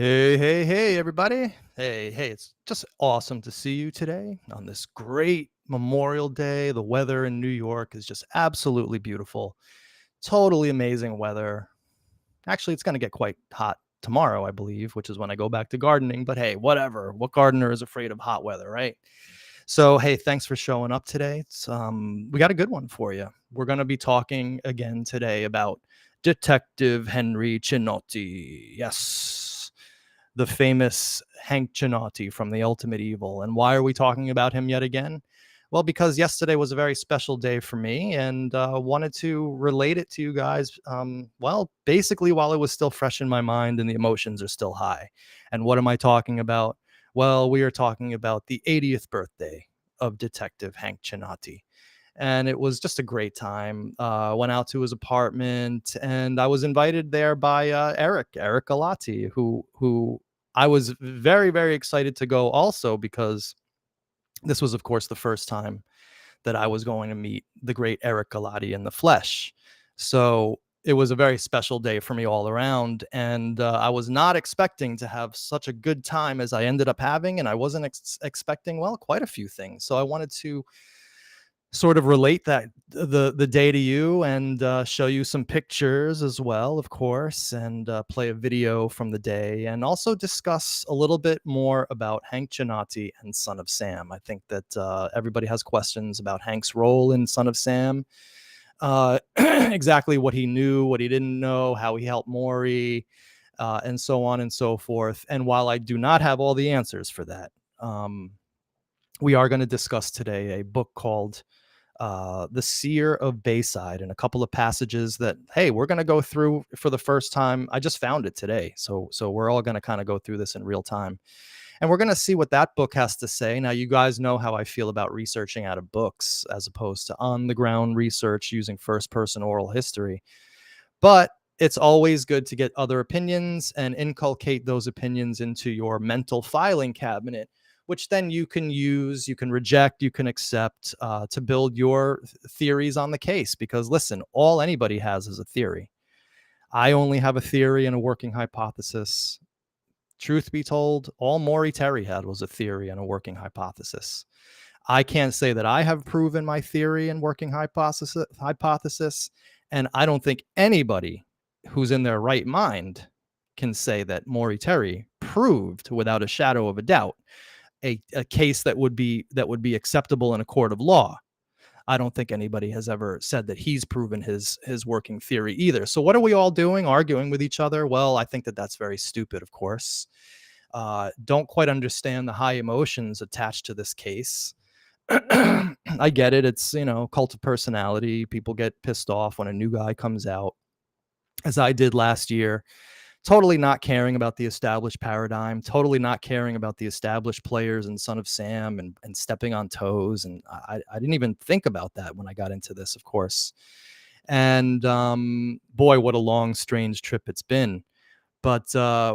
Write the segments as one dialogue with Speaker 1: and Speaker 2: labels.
Speaker 1: Hey, everybody. Hey, it's just awesome to see you today on this great Memorial Day. The weather in New York is just absolutely beautiful. Totally amazing weather. Actually, it's going to get quite hot tomorrow, I believe, which is when I go back to gardening. But hey, whatever. What gardener is afraid of hot weather, right? So, hey, thanks for showing up today. We got a good one for you. We're going to be talking again today about Detective Henry Cinotti. Yes, the famous Hank Cinotti from The Ultimate Evil. And why are we talking about him yet again? Well, because yesterday was a very special day for me and wanted to relate it to you guys. Well, basically, while it was still fresh in my mind and the emotions are still high. And what am I talking about? Well, we are talking about the 80th birthday of Detective Hank Cinotti. And it was just a great time. Went out to his apartment, and I was invited there by Eric Galati, who I was very, very excited to go also because this was, of course, the first time that I was going to meet the great Eric Galati in the flesh. So it was a very special day for me all around. And I was not expecting to have such a good time as I ended up having. And I wasn't expecting, well, quite a few things. So I wanted to sort of relate that the day to you and show you some pictures as well, of course, and play a video from the day, and also discuss a little bit more about Hank Cinotti and Son of Sam. I think that everybody has questions about Hank's role in Son of Sam, exactly what he knew, what he didn't know, how he helped Maury, and so on and so forth. And while I do not have all the answers for that, we are going to discuss today a book called The Seer of Bayside, and a couple of passages that, hey, we're going to go through for the first time. I just found it today. So we're all going to kind of go through this in real time. And we're going to see what that book has to say. Now, you guys know how I feel about researching out of books as opposed to on the ground research using first person oral history. But it's always good to get other opinions and inculcate those opinions into your mental filing cabinet, which then you can use, you can reject, you can accept to build your theories on the case. Because listen, all anybody has is a theory. I only have a theory and a working hypothesis. Truth be told, all Maury Terry had was a theory and a working hypothesis. I can't say that I have proven my theory and working hypothesis, and I don't think anybody who's in their right mind can say that Maury Terry proved without a shadow of a doubt a case that would be acceptable in a court of law. I don't think anybody has ever said that he's proven his working theory either. So what are we all doing? Arguing with each other? Well, I think that that's very stupid, of course. Don't quite understand the high emotions attached to this case. I get it. It's, cult of personality. People get pissed off when a new guy comes out, as I did last year. Totally not caring about the established paradigm, totally not caring about the established players and Son of Sam, and stepping on toes. And I didn't even think about that when I got into this, of course. And boy, what a long, strange trip it's been. But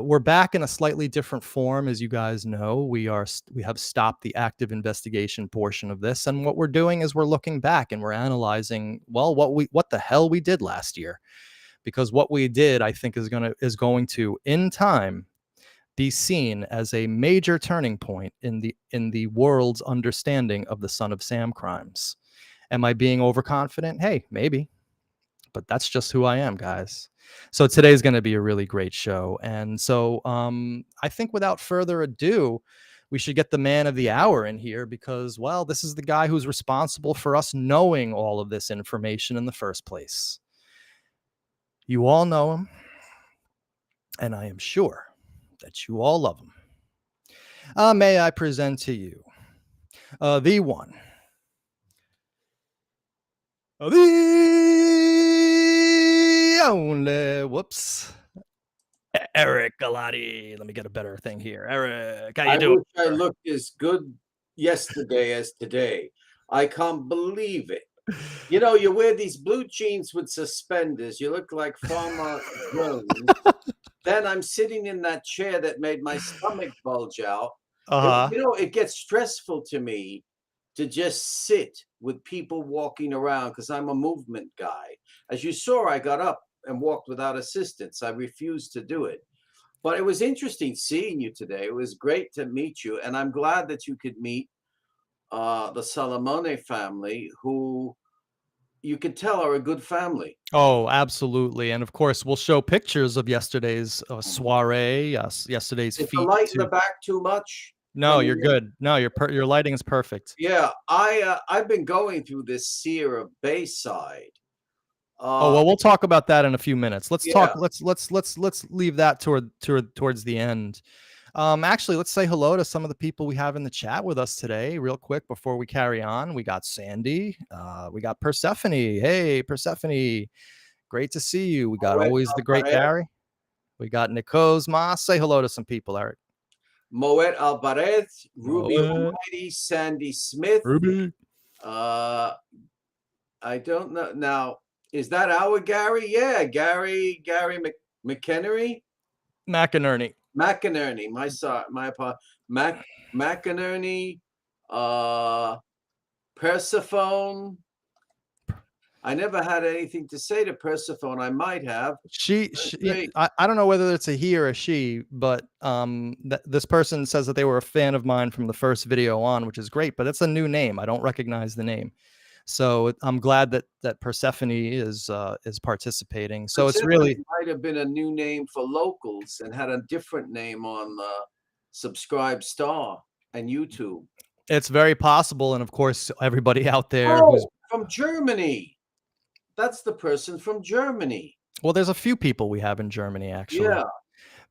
Speaker 1: we're back in a slightly different form, as you guys know. We have stopped the active investigation portion of this, and what we're doing is we're looking back and we're analyzing, well, what the hell we did last year, because what we did, I think, is going to in time be seen as a major turning point in the world's understanding of the Son of Sam crimes. Am I being overconfident? Hey, maybe, but that's just who I am, guys. So today's going to be a really great show. And so I think without further ado, we should get the man of the hour in here because, well, this is the guy who's responsible for us knowing all of this information in the first place. You all know him, and I am sure that you all love him. May I present to you the one, the only, whoops, Eric Galati. Let me get a better thing here. Eric, how you
Speaker 2: I
Speaker 1: doing,
Speaker 2: wish I
Speaker 1: sir?
Speaker 2: looked as good yesterday as today. I can't believe it. You know, you wear these blue jeans with suspenders. You look like Farmer Jones. Then I'm sitting in that chair that made my stomach bulge out.
Speaker 1: Uh-huh.
Speaker 2: It gets stressful to me to just sit with people walking around because I'm a movement guy. As you saw, I got up and walked without assistance. I refused to do it. But it was interesting seeing you today. It was great to meet you, and I'm glad that you could meet the Salamone family, who you could tell are a good family.
Speaker 1: Oh, absolutely. And of course, we'll show pictures of yesterday's
Speaker 2: Mhm.
Speaker 1: soiree, yesterday's
Speaker 2: Is the
Speaker 1: feat
Speaker 2: light in the
Speaker 1: too.
Speaker 2: back too much?
Speaker 1: No,
Speaker 2: Can
Speaker 1: you're
Speaker 2: you?
Speaker 1: good. No, your lighting is perfect.
Speaker 2: Yeah, I've been going through this sear of Bayside.
Speaker 1: Oh,
Speaker 2: Uh,
Speaker 1: well, we'll talk about that in a few minutes. Let's talk.
Speaker 2: yeah,
Speaker 1: Let's leave that towards the end. Actually, let's say hello to some of the people we have in the chat with us today, real quick before we carry on. We got Sandy. We got Persephone. Hey, Persephone. Great to see you. We got
Speaker 2: Moet
Speaker 1: always the great
Speaker 2: Alvarez,
Speaker 1: Gary. We got Nikos Mas. Say hello to some people, Eric.
Speaker 2: Moet Alvarez, Ruby
Speaker 1: Moet.
Speaker 2: Almighty, Sandy Smith.
Speaker 1: Ruby.
Speaker 2: Uh, I don't know now. Is that our Gary? Yeah, Gary McHenry.
Speaker 1: McInerney.
Speaker 2: McInerney, my McInerney, uh, Persephone. I never had anything to say to Persephone. I might have. Great.
Speaker 1: I don't know whether it's a he or a she, but this person says that they were a fan of mine from the first video on, which is great, but it's a new name. I don't recognize the name. So I'm glad that Persephone is participating. So it's
Speaker 2: Persephone
Speaker 1: really
Speaker 2: might have been a new name for locals and had a different name on Subscribe Star and YouTube.
Speaker 1: it's very possible. And of course, everybody out there who's
Speaker 2: Oh, from Germany. That's the person from Germany.
Speaker 1: well, there's a few people we have in Germany actually.
Speaker 2: Yeah.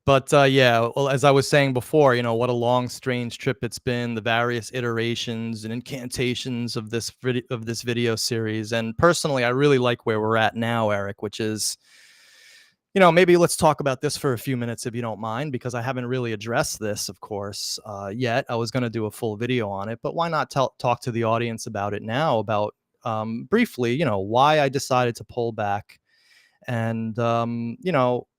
Speaker 1: But yeah, well, as I was saying before, what a long, strange trip it's been. The various iterations and incantations of this video series, and personally, I really like where we're at now, Eric. Which is, maybe let's talk about this for a few minutes if you don't mind, because I haven't really addressed this, of course, yet. I was going to do a full video on it, but why not talk to the audience about it now? About briefly, why I decided to pull back and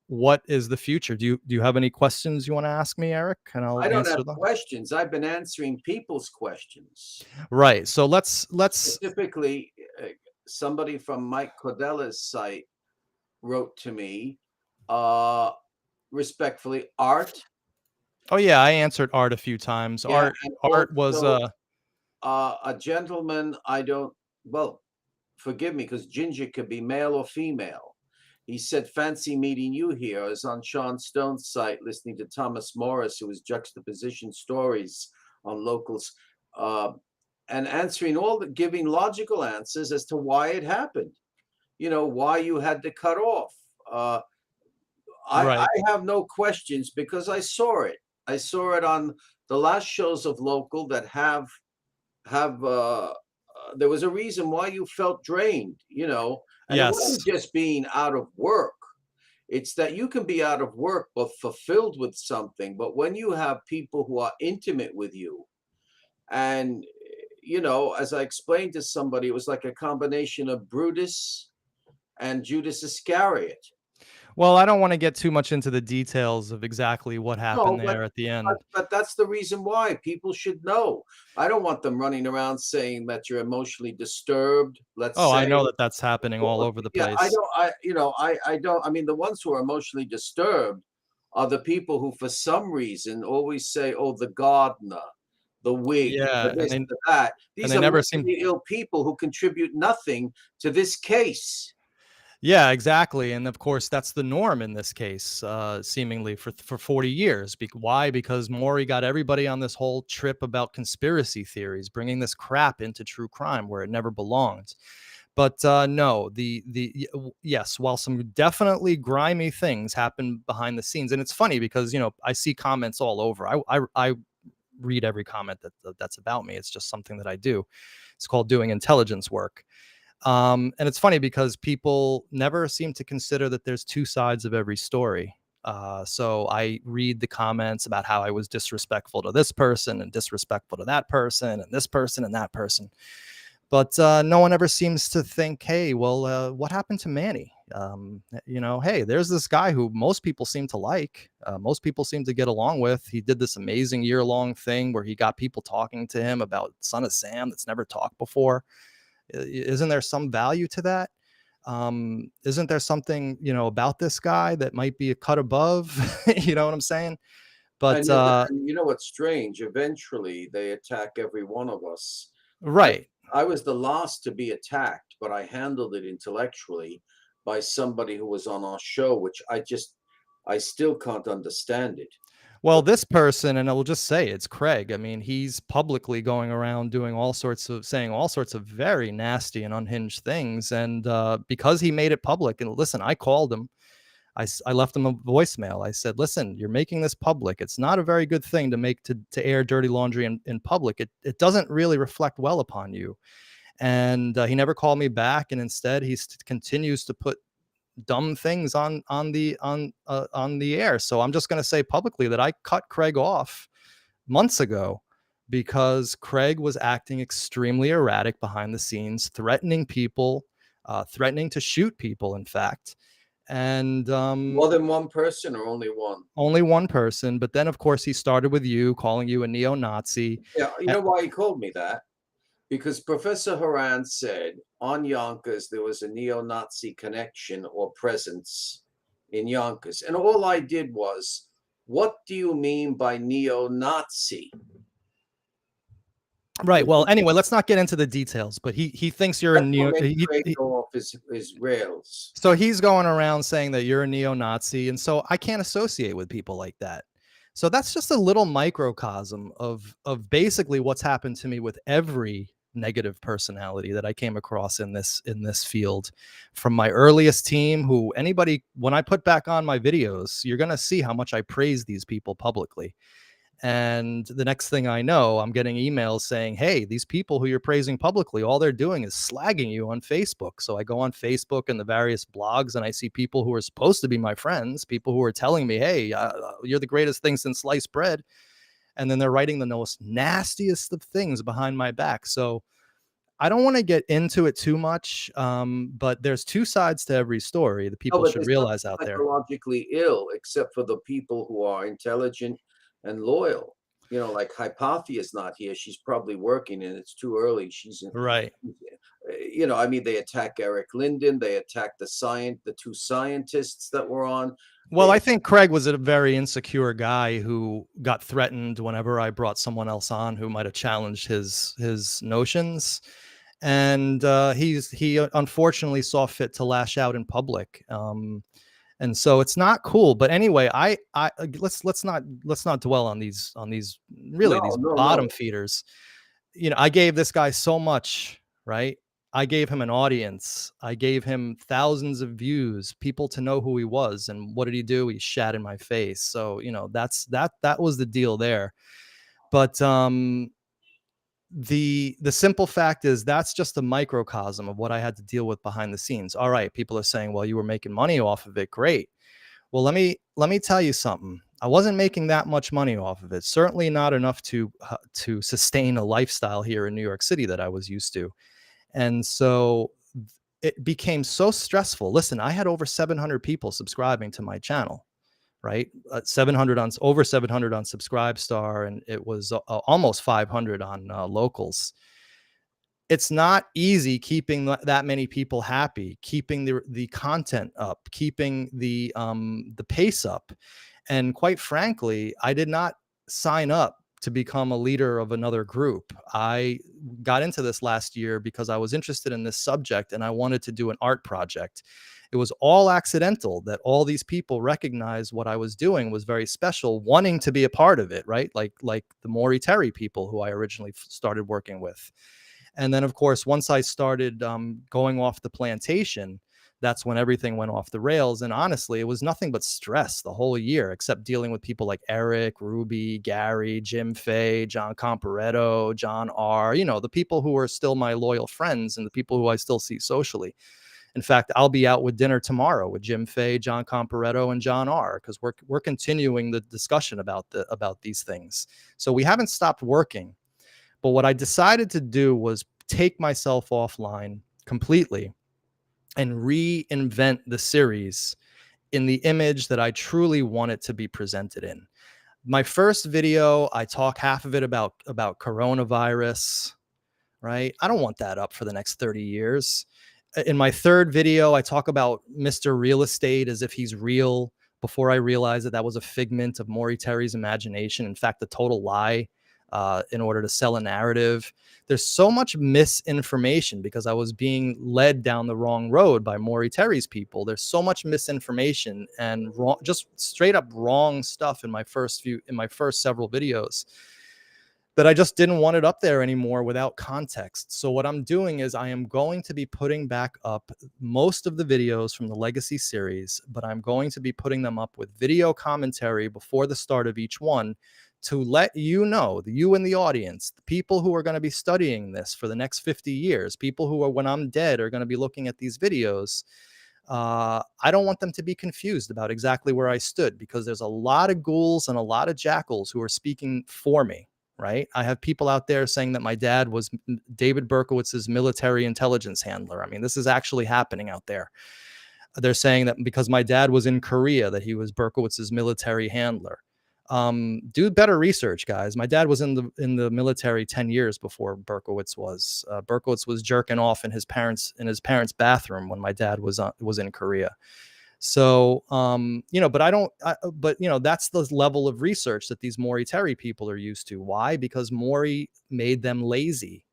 Speaker 1: what is the future. Do you have any questions you want to ask me, Eric, and I'll
Speaker 2: I don't have
Speaker 1: answer them?
Speaker 2: questions. I've been answering people's questions.
Speaker 1: Right, so let's
Speaker 2: Specifically, somebody from Mike Cordella's site wrote to me, uh, respectfully, Art.
Speaker 1: oh yeah, I answered Art a few times.
Speaker 2: Yeah,
Speaker 1: art
Speaker 2: and
Speaker 1: art was
Speaker 2: also a gentleman. I don't. Well, forgive me, because Ginger could be male or female. He said, "Fancy meeting you here." I was on Sean Stone's site listening to Thomas Morris, who was juxtaposition stories on locals, uh, and answering giving logical answers as to why it happened. Why you had to cut off. I
Speaker 1: right.
Speaker 2: have no questions because I saw it. I saw it on the last shows of local that have there was a reason why you felt drained, and it
Speaker 1: Yes.
Speaker 2: wasn't just being out of work. It's that you can be out of work but fulfilled with something. But when you have people who are intimate with you, and as I explained to somebody, it was like a combination of Brutus and Judas Iscariot.
Speaker 1: Well, I don't want to get too much into the details of exactly what
Speaker 2: No,
Speaker 1: happened
Speaker 2: but
Speaker 1: there at the
Speaker 2: but
Speaker 1: end.
Speaker 2: but that's the reason why people should know. I don't want them running around saying that you're emotionally disturbed, let's
Speaker 1: Oh, I
Speaker 2: say.
Speaker 1: know that that's happening all over the
Speaker 2: Yeah, I
Speaker 1: place.
Speaker 2: don't I don't I mean, the ones who are emotionally disturbed are the people who, for some reason, always say, "Oh, the gardener, the wig, the
Speaker 1: Yeah, and
Speaker 2: this,
Speaker 1: they
Speaker 2: the that."
Speaker 1: and
Speaker 2: These
Speaker 1: they
Speaker 2: are
Speaker 1: never seem.
Speaker 2: mentally ill people who contribute nothing to this case.
Speaker 1: Yeah, exactly, and of course, that's the norm in this case, seemingly for 40 years. Why? Because Maury got everybody on this whole trip about conspiracy theories, bringing this crap into true crime where it never belonged. But no, yes, while some definitely grimy things happen behind the scenes, and it's funny because I see comments all over. I read every comment that's about me. It's just something that I do. It's called doing intelligence work. And it's funny because people never seem to consider that there's two sides of every story. So I read the comments about how I was disrespectful to this person and disrespectful to that person and this person and that person. But no one ever seems to think, hey, well, what happened to Manny? Hey, there's this guy who most people seem to like, most people seem to get along with. He did this amazing year-long thing where he got people talking to him about Son of Sam that's never talked before. Isn't there some value to that? Isn't there something, about this guy that might be a cut above? You know what I'm saying? But
Speaker 2: And you know what's strange? Eventually, they attack every one of us. I
Speaker 1: right.
Speaker 2: I was the last to be attacked, but I handled it intellectually by somebody who was on our show, which I still can't understand it.
Speaker 1: Well,
Speaker 2: But
Speaker 1: this person, and I will just say it's Craig. I mean, he's publicly going around doing saying all sorts of very nasty and unhinged things. And because he made it public, and listen, I called him. I left him a voicemail. I said, listen, you're making this public. It's not a very good thing to to air dirty laundry in public. It doesn't really reflect well upon you. And he never called me back. And instead, continues to put dumb things on the air. So I'm just going to say publicly that I cut Craig off months ago because Craig was acting extremely erratic behind the scenes, threatening people, threatening to shoot people, in fact. And
Speaker 2: more than one person or only one?
Speaker 1: only one person. But then, of course, he started with you, calling you a neo-Nazi.
Speaker 2: Yeah, you know why he called me that? Because Professor Haran said on Yonkers there was a neo-Nazi connection or presence in Yonkers. And all I did was, what do you mean by neo-Nazi?
Speaker 1: Right. Well, anyway, let's not get into the details. But he thinks you're a
Speaker 2: That's what
Speaker 1: neo.
Speaker 2: made Craig go off his rails.
Speaker 1: So he's going around saying that you're a neo-Nazi, and so I can't associate with people like that. So that's just a little microcosm of basically what's happened to me with every negative personality that I came across in this field, from my earliest team, who anybody, when I put back on my videos, you're going to see how much I praise these people publicly. And the next thing I know, I'm getting emails saying, hey, these people who you're praising publicly, all they're doing is slagging you on Facebook. So I go on Facebook and the various blogs, and I see people who are supposed to be my friends, people who are telling me, hey, you're the greatest thing since sliced bread. And then they're writing the most nastiest of things behind my back. So I don't want to get into it too much, but there's two sides to every story that
Speaker 2: No,
Speaker 1: people
Speaker 2: but
Speaker 1: should
Speaker 2: there's nothing
Speaker 1: realize out there.
Speaker 2: psychologically ill except for the people who are intelligent and loyal. You know, like Hypathia's not here. She's probably working and it's too early.
Speaker 1: Right.
Speaker 2: You know, I mean, they attack Eric Linden. They attacked the two scientists that were on.
Speaker 1: Well,
Speaker 2: They,
Speaker 1: I think Craig was a very insecure guy who got threatened whenever I brought someone else on who might have challenged his notions, and he unfortunately saw fit to lash out in public, and so it's not cool. But anyway, I let's not dwell on these really
Speaker 2: no,
Speaker 1: these
Speaker 2: no,
Speaker 1: bottom
Speaker 2: no.
Speaker 1: feeders. I gave this guy so much, right? I gave him an audience. I gave him thousands of views, people to know who he was. And what did he do? He shat in my face. So, that was the deal there. But the simple fact is that's just a microcosm of what I had to deal with behind the scenes. All right, people are saying, well, you were making money off of it. Great. Well, let me tell you something. I wasn't making that much money off of it. Certainly not enough to sustain a lifestyle here in New York City that I was used to. And so it became so stressful. Listen, I had over 700 people subscribing to my channel, right? 700 on over 700 on Subscribestar, and it was almost 500 on Locals. It's not easy keeping that many people happy, keeping the content up, keeping the pace up. And quite frankly, I did not sign up to become a leader of another group. I got into this last year because I was interested in this subject and I wanted to do an art project. It was all accidental that all these people recognized what I was doing was very special, wanting to be a part of it, right? Like the Maury Terry people who I originally started working with. And then, of course, once I started going off the plantation, that's when everything went off the rails. And honestly, it was nothing but stress the whole year, except dealing with people like Eric, Ruby, Gary, Jim Fay, John Comparetto, John R., the people who are still my loyal friends and the people who I still see socially. In fact, I'll be out with dinner tomorrow with Jim Fay, John Comparetto, and John R. because we're continuing the discussion about these things. So we haven't stopped working. But what I decided to do was take myself offline completely and reinvent the series in the image that I truly want it to be presented in. My first video, I talk half of it about coronavirus, right? I don't want that up for the next 30 years. in my third video, I talk about Mr. Real Estate as if he's real before I realized that that was a figment of Maury Terry's imagination. In fact, a total lie in order to sell a narrative. There's so much misinformation because I was being led down the wrong road by Maury Terry's people. There's so much misinformation and wrong, just straight up wrong stuff in my first several videos that I just didn't want it up there anymore without context. So what I'm doing is I am going to be putting back up most of the videos from the Legacy series, but I'm going to be putting them up with video commentary before the start of each one to let you know, you and the audience, the people who are going to be studying this for the next 50 years, people who are, when I'm dead, are going to be looking at these videos. I don't want them to be confused about exactly where I stood, because there's a lot of ghouls and a lot of jackals who are speaking for me. Right. I have people out there saying that my dad was David Berkowitz's military intelligence handler. I mean, this is actually happening out there. They're saying that because my dad was in Korea, that he was Berkowitz's military handler. Do better research, guys. My dad was in the military 10 years before Berkowitz was. Berkowitz was jerking off in his parents' bathroom when my dad was in Korea. So, but but that's the level of research that these Maury Terry people are used to. Why? Because Maury made them lazy.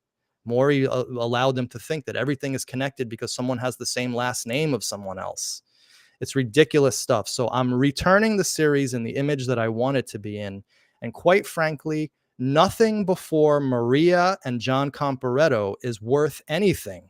Speaker 1: Maury allowed them to think that everything is connected because someone has the same last name of someone else. It's ridiculous stuff. So I'm returning the series in the image that I want it to be in. And quite frankly, nothing before Maria and John Comparetto is worth anything,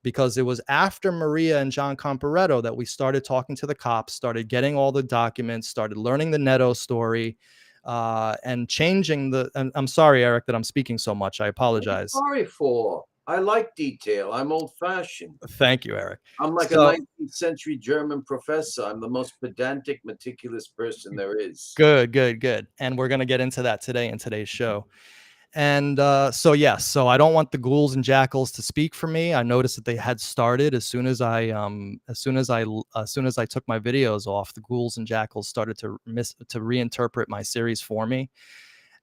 Speaker 1: because it was after Maria and John Comparetto that we started talking to the cops, started getting all the documents, started learning the Netto story, and changing the. And I'm sorry, Eric, that I'm speaking so much. I
Speaker 2: What are you
Speaker 1: apologize.
Speaker 2: sorry for? I like detail. I'm old-fashioned.
Speaker 1: Thank you, Eric.
Speaker 2: I'm like a
Speaker 1: So
Speaker 2: 19th century German professor. I'm the most pedantic, meticulous person there is.
Speaker 1: good, good, good. And we're going to get into that today in today's show. And so yes, so I don't want the ghouls and jackals to speak for me. I noticed that they had started as soon as I took my videos off. The ghouls and jackals started to reinterpret my series for me,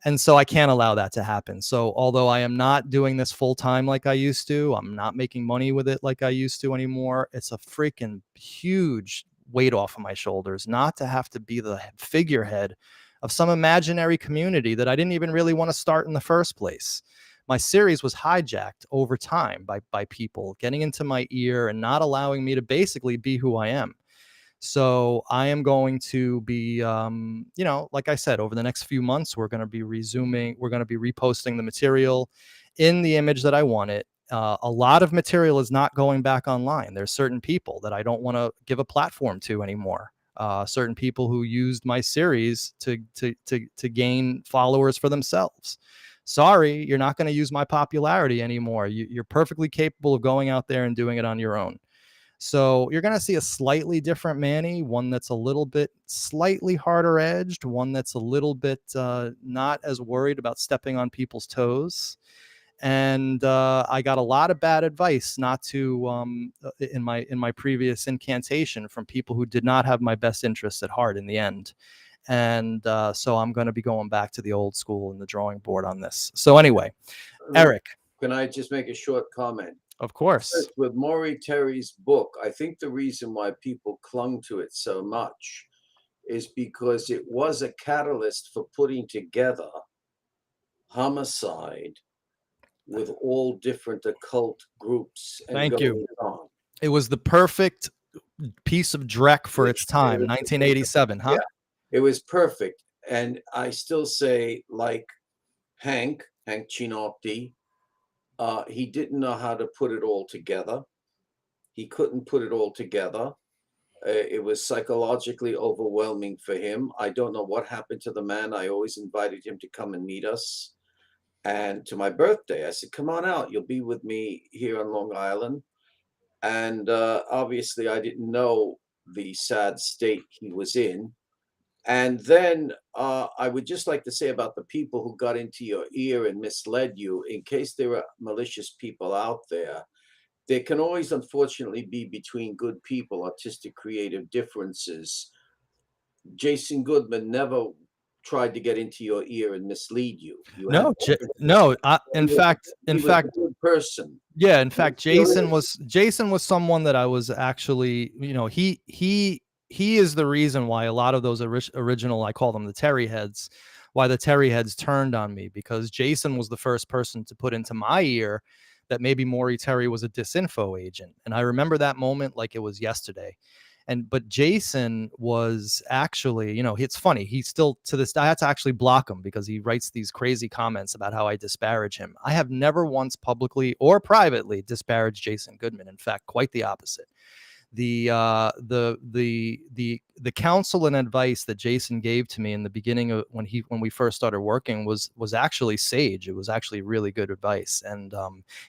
Speaker 1: and so I can't allow that to happen. So although I am not doing this full time like I used to, I'm not making money with it like I used to anymore. It's a freaking huge weight off of my shoulders not to have to be the figurehead of some imaginary community that I didn't even really want to start in the first place. My series was hijacked over time by people getting into my ear and not allowing me to basically be who I am. So I am going to be, like I said, over the next few months, we're going to be reposting the material in the image that I want it. A lot of material is not going back online. There's certain people that I don't want to give a platform to anymore. Certain people who used my series to gain followers for themselves. Sorry, you're not going to use my popularity anymore. You're perfectly capable of going out there and doing it on your own. So you're going to see a slightly different Manny, one that's a little bit slightly harder edged, one that's a little bit not as worried about stepping on people's toes. And I got a lot of bad advice not to in my previous incantation from people who did not have my best interests at heart in the end. And so I'm going to be going back to the old school and the drawing board on this. So anyway, Eric,
Speaker 2: Can I just make a short comment?
Speaker 1: of course.
Speaker 2: First, with Maury Terry's book, I think the reason why people clung to it so much is because it was a catalyst for putting together homicide with all different occult groups and
Speaker 1: Thank you.
Speaker 2: going on.
Speaker 1: It was the perfect piece of dreck for its time,
Speaker 2: It was
Speaker 1: 1987, huh?
Speaker 2: yeah, it was perfect. And I still say, like Hank Cinotti, he didn't know how to put it all together. He couldn't put it all together. It was psychologically overwhelming for him. I don't know what happened to the man. I always invited him to come and meet us. And to my birthday, I said, come on out. You'll be with me here on Long Island. And obviously, I didn't know the sad state he was in. And then I would just like to say about the people who got into your ear and misled you, in case there are malicious people out there, there can always, unfortunately, be between good people artistic creative differences. Jason Goodman never tried to get into your ear and mislead you. You had
Speaker 1: No,
Speaker 2: witnesses.
Speaker 1: no. In fact,
Speaker 2: He was a good person.
Speaker 1: yeah. In
Speaker 2: He
Speaker 1: fact,
Speaker 2: still is.
Speaker 1: Jason was someone that I was actually, he is the reason why a lot of those original, I call them the Terry heads, why the Terry heads turned on me, because Jason was the first person to put into my ear that maybe Maury Terry was a disinfo agent, and I remember that moment like it was yesterday. But Jason was actually, it's funny. He still to this, I had to actually block him because he writes these crazy comments about how I disparage him. I have never once publicly or privately disparaged Jason Goodman. In fact, quite the opposite. The counsel and advice that Jason gave to me in the beginning of when we first started working was actually sage. It was actually really good advice, and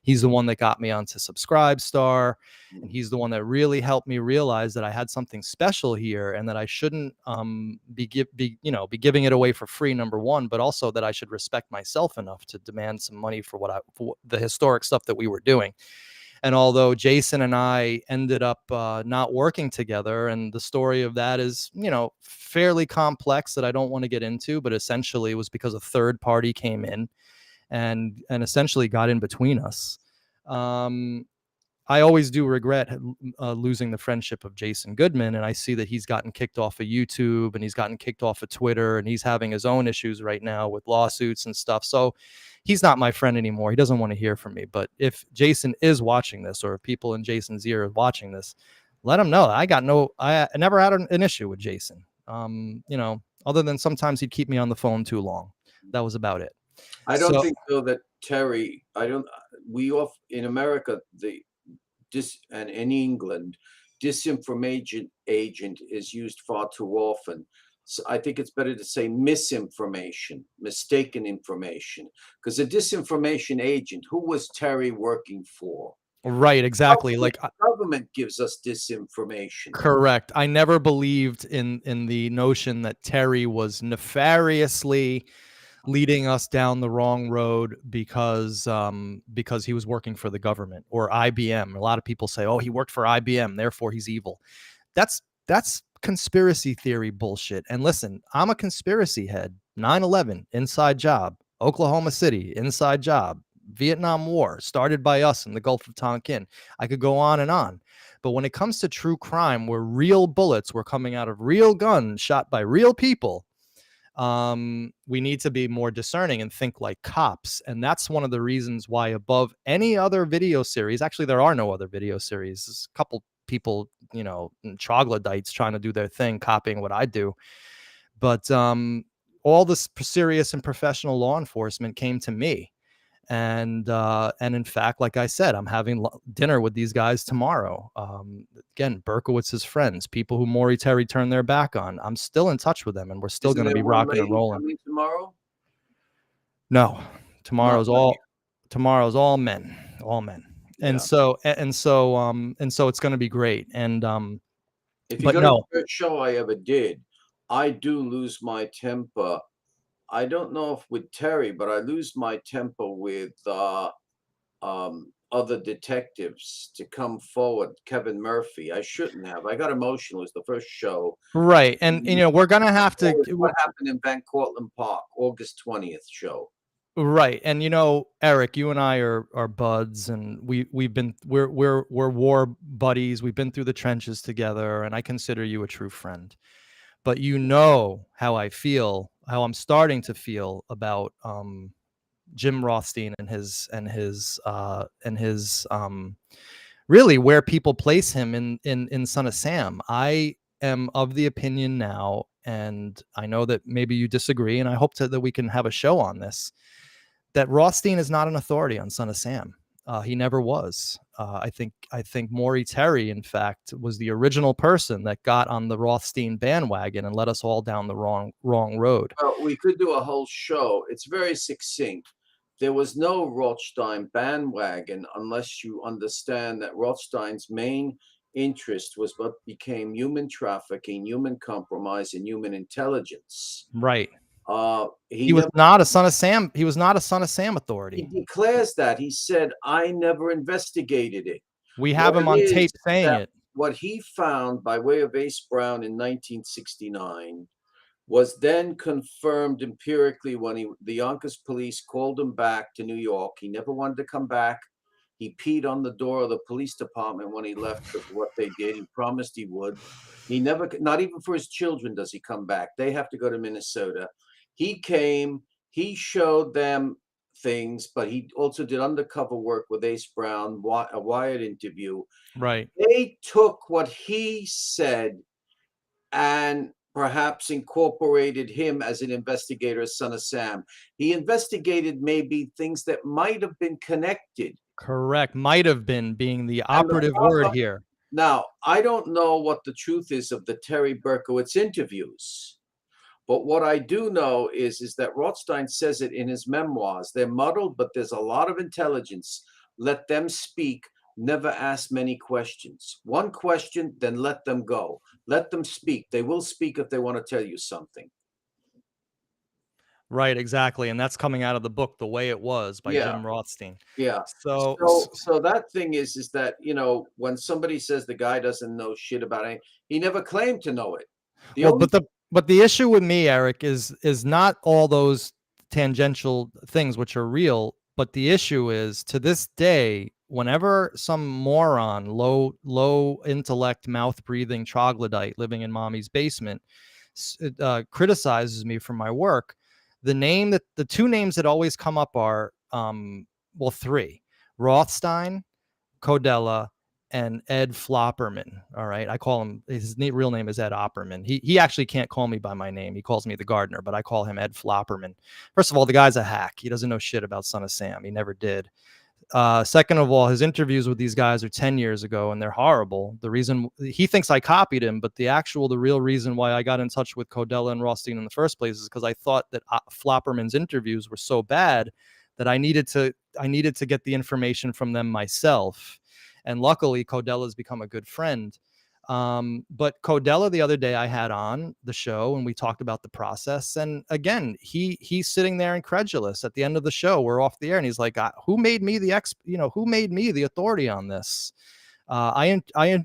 Speaker 1: he's the one that got me onto Subscribestar, and he's the one that really helped me realize that I had something special here, and that I shouldn't be giving it away for free, number one, but also that I should respect myself enough to demand some money for for the historic stuff that we were doing. And although Jason and I ended up not working together, and the story of that is, fairly complex that I don't want to get into, but essentially it was because a third party came in and essentially got in between us. Um, I always do regret losing the friendship of Jason Goodman, and I see that he's gotten kicked off of YouTube and he's gotten kicked off of Twitter, and he's having his own issues right now with lawsuits and stuff. So he's not my friend anymore. He doesn't want to hear from me. But if Jason is watching this, or if people in Jason's ear are watching this, let him know I never had an issue with Jason. Other than sometimes he'd keep me on the phone too long. That was about it.
Speaker 2: I don't
Speaker 1: So
Speaker 2: think though that Terry. I don't. We off in America and in England, disinformation agent is used far too often. So I think it's better to say misinformation, mistaken information, because a disinformation agent, who was Terry working for?
Speaker 1: right, exactly.
Speaker 2: Government, government gives us disinformation.
Speaker 1: Correct. I never believed in the notion that Terry was nefariously leading us down the wrong road because he was working for the government or IBM. A lot of people say, "Oh, he worked for IBM, therefore he's evil." That's conspiracy theory bullshit. And listen, I'm a conspiracy head. 9/11, inside job. Oklahoma City, inside job. Vietnam War, started by us in the Gulf of Tonkin. I could go on and on. But when it comes to true crime, where real bullets were coming out of real guns shot by real people, we need to be more discerning and think like cops. And that's one of the reasons why, above any other video series, actually, there are no other video series. There's a couple people, troglodytes trying to do their thing, copying what I do. But all this serious and professional law enforcement came to me. And in fact, like I said, I'm having dinner with these guys tomorrow. Again, Berkowitz's friends, people who Maury Terry turned their back on. I'm still in touch with them, and we're still
Speaker 2: Isn't
Speaker 1: going to
Speaker 2: there
Speaker 1: be
Speaker 2: one
Speaker 1: rocking and
Speaker 2: lady
Speaker 1: rolling.
Speaker 2: coming tomorrow?
Speaker 1: No,
Speaker 2: Not
Speaker 1: tomorrow's
Speaker 2: many.
Speaker 1: all men, all men. And
Speaker 2: Yeah.
Speaker 1: so it's going to be great.
Speaker 2: If you
Speaker 1: But
Speaker 2: go to the
Speaker 1: no,
Speaker 2: first show I ever did, I do lose my temper. I don't know if with Terry, but I lose my temper with other detectives to come forward. Kevin Murphy. I shouldn't have. I got emotional. It was the first show.
Speaker 1: right. And we're going to have to.
Speaker 2: What happened in Van Cortlandt Park, August 20th show.
Speaker 1: Right. And Eric, you and I are buds, and we're war buddies. We've been through the trenches together, and I consider you a true friend. But how I feel, how I'm starting to feel about Jim Rothstein and his really where people place him in Son of Sam. I am of the opinion now, and I know that maybe you disagree, and I hope that we can have a show on this, that Rothstein is not an authority on Son of Sam. He never was. I think Maury Terry, in fact, was the original person that got on the Rothstein bandwagon and led us all down the wrong road.
Speaker 2: Well, we could do a whole show. It's very succinct. There was no Rothstein bandwagon unless you understand that Rothstein's main interest was what became human trafficking, human compromise, and human intelligence.
Speaker 1: Right.
Speaker 2: He
Speaker 1: was
Speaker 2: never
Speaker 1: not a Son of Sam. He was not a Son of Sam
Speaker 2: he
Speaker 1: authority.
Speaker 2: declares that. He said, I never investigated it.
Speaker 1: We have
Speaker 2: What
Speaker 1: him
Speaker 2: it
Speaker 1: on
Speaker 2: is
Speaker 1: tape saying
Speaker 2: that
Speaker 1: it.
Speaker 2: what he found by way of Ace Brown in 1969 was then confirmed empirically when the Yonkers police called him back to New York. He never wanted to come back. He peed on the door of the police department when he left because of what they did. He promised he would. He never, not even for his children, does he come back. They have to go to Minnesota. He came, he showed them things, but he also did undercover work with Ace Brown, a Wired interview.
Speaker 1: Right.
Speaker 2: They took what he said and perhaps incorporated him as an investigator, Son of Sam. He investigated maybe things that might have been connected.
Speaker 1: Correct. Might have been being the
Speaker 2: And the
Speaker 1: operative word
Speaker 2: problem,
Speaker 1: here.
Speaker 2: now, I don't know what the truth is of the Terry Berkowitz interviews, but what I do know is that Rothstein says it in his memoirs. They're muddled, but there's a lot of intelligence. Let them speak. Never ask many questions. One question, then let them go. Let them speak. They will speak if they want to tell you something.
Speaker 1: Right, exactly, and that's coming out of the book, The Way It Was by
Speaker 2: Yeah,
Speaker 1: Jim Rothstein.
Speaker 2: yeah.
Speaker 1: So
Speaker 2: So that thing is that, when somebody says the guy doesn't know shit about it, he never claimed to know it. The
Speaker 1: well,
Speaker 2: only
Speaker 1: but the issue with me, Eric, is not all those tangential things which are real, but the issue is to this day, whenever some moron, low intellect, mouth breathing troglodyte living in mommy's basement criticizes me for my work, the two names that always come up are well, three: Rothstein, Codella, and Ed Flopperman. All right. I call him, his real name is Ed Opperman. He actually can't call me by my name. He calls me the gardener, but I call him Ed Flopperman. First of all, the guy's a hack. He doesn't know shit about Son of Sam. He never did. Second of all, his interviews with these guys are 10 years ago and they're horrible. The reason he thinks I copied him, but the real reason why I got in touch with Codella and Rothstein in the first place is because I thought that Flopperman's interviews were so bad that I needed to get the information from them myself. And luckily, Codella's become a good friend. But Codella the other day I had on the show and we talked about the process. And again, he's sitting there incredulous. At the end of the show, we're off the air, and he's like, "Who made me who made me the authority on this? I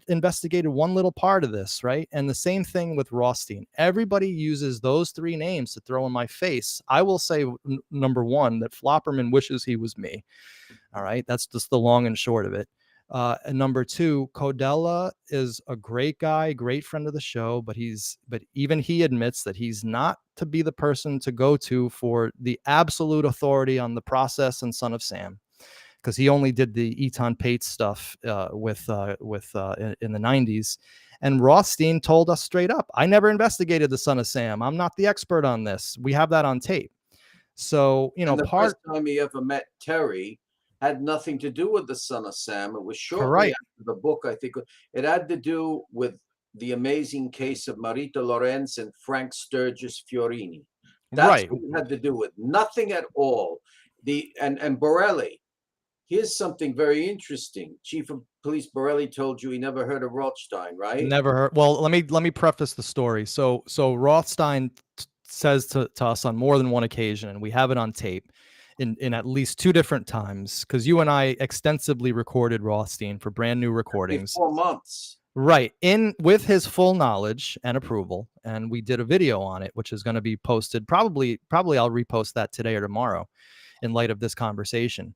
Speaker 1: investigated one little part of this, right?" And the same thing with Rothstein. Everybody uses those three names to throw in my face. I will say, number one, that Flopperman wishes he was me. All right, that's just the long and short of it. And number two, Codella is a great guy, great friend of the show, but even he admits that he's not to be the person to go to for the absolute authority on the process and Son of Sam, because he only did the Eton Pate stuff in the 90s. And Rothstein told us straight up, "I never investigated the Son of Sam. I'm not the expert on this." We have that on tape. So,
Speaker 2: and the first time he ever met Terry had nothing to do with the Son of Sam. It was shortly
Speaker 1: correct.
Speaker 2: after the book, I think. It had to do with the amazing case of Marita Lorenz and Frank Sturgis Fiorini. That's
Speaker 1: Right.
Speaker 2: what it had to do with. Nothing at all. And Borelli. Here's something very interesting. Chief of Police Borelli told you he never heard of Rothstein, right?
Speaker 1: Never heard. Well, let me preface the story. So Rothstein says to us on more than one occasion, and we have it on tape in at least two different times, because you and I extensively recorded Rothstein for brand new recordings.
Speaker 2: 4 months.
Speaker 1: Right. In with his full knowledge and approval. And we did a video on it, which is going to be posted. Probably I'll repost that today or tomorrow in light of this conversation.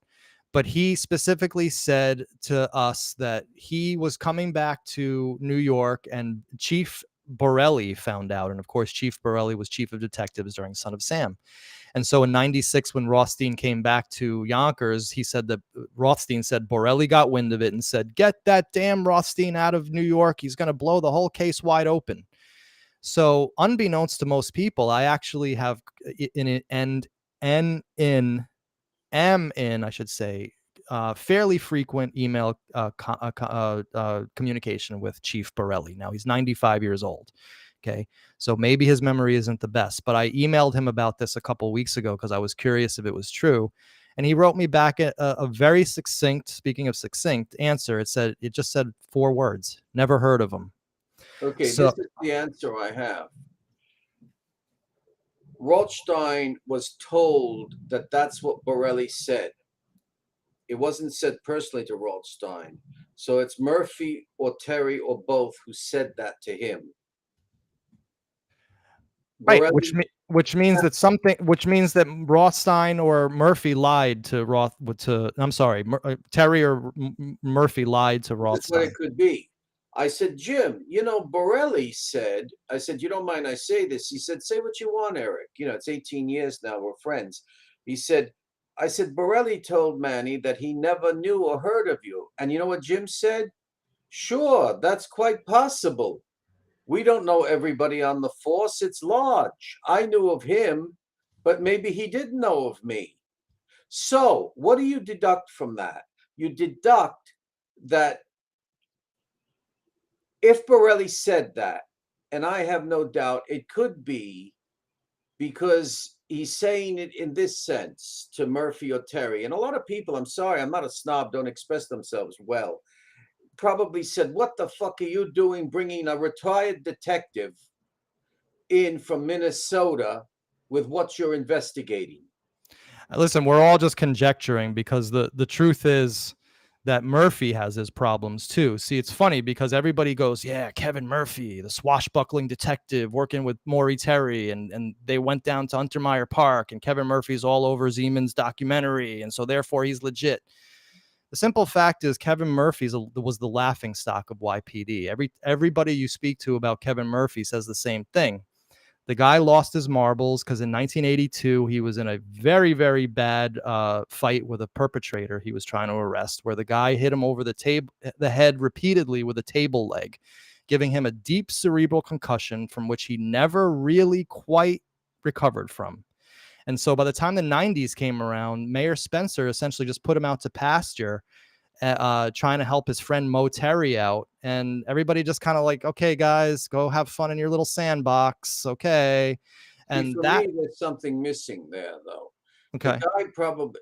Speaker 1: But he specifically said to us that he was coming back to New York and Chief Borelli found out. And of course, Chief Borelli was chief of detectives during Son of Sam. And so in 96, when Rothstein came back to Yonkers, he said that Rothstein said Borelli got wind of it and said, "Get that damn Rothstein out of New York. He's going to blow the whole case wide open." So unbeknownst to most people, I actually have am in, I should say, fairly frequent email communication with Chief Borelli. Now he's 95 years old. Okay. So maybe his memory isn't the best, but I emailed him about this a couple weeks ago because I was curious if it was true. And he wrote me back a very succinct, speaking of succinct, answer. It just said 4 words: "Never heard of him."
Speaker 2: Okay,
Speaker 1: So
Speaker 2: this is the answer I have. Rothstein was told that that's what Borelli said. It wasn't said personally to Rothstein. So it's Murphy or Terry or both who said that to him.
Speaker 1: Right,
Speaker 2: Borelli
Speaker 1: which means that Rothstein or Murphy lied to I'm sorry, Terry or Murphy lied to
Speaker 2: That's what it
Speaker 1: Rothstein.
Speaker 2: could be. I said, Jim, Borelli said, I said, you don't mind I say this? He said, say what you want, Eric. It's 18 years now, we're friends. He said, I said, Borelli told Manny that he never knew or heard of you. And you know what Jim said? Sure, that's quite possible. We don't know everybody on the force. It's large. I knew of him, but maybe he didn't know of me. So, what do you deduct from that? You deduct that if Borelli said that, and I have no doubt it could be because he's saying it in this sense to Murphy or Terry. And a lot of people, I'm sorry, I'm not a snob, don't express themselves well, probably said, what the fuck are you doing bringing a retired detective in from Minnesota with what you're investigating?
Speaker 1: Listen, we're all just conjecturing because the truth is that Murphy has his problems too. See, it's funny because everybody goes, yeah, Kevin Murphy, the swashbuckling detective working with Maury Terry, and they went down to Untermeyer Park, and Kevin Murphy's all over Zeman's documentary, and so therefore he's legit. The simple fact is Kevin Murphy was the laughing stock of YPD. Everybody you speak to about Kevin Murphy says the same thing. The guy lost his marbles because in 1982 he was in a very, very bad fight with a perpetrator he was trying to arrest, where the guy hit him over the head repeatedly with a table leg, giving him a deep cerebral concussion from which he never really quite recovered from. And so by the time the 90s came around, Mayor Spencer essentially just put him out to pasture, trying to help his friend Mo Terry out. And everybody just kind of like, okay, guys, go have fun in your little sandbox. Okay.
Speaker 2: See,
Speaker 1: And
Speaker 2: for
Speaker 1: that,
Speaker 2: me, there's something missing there, though. The
Speaker 1: okay.
Speaker 2: guy probably,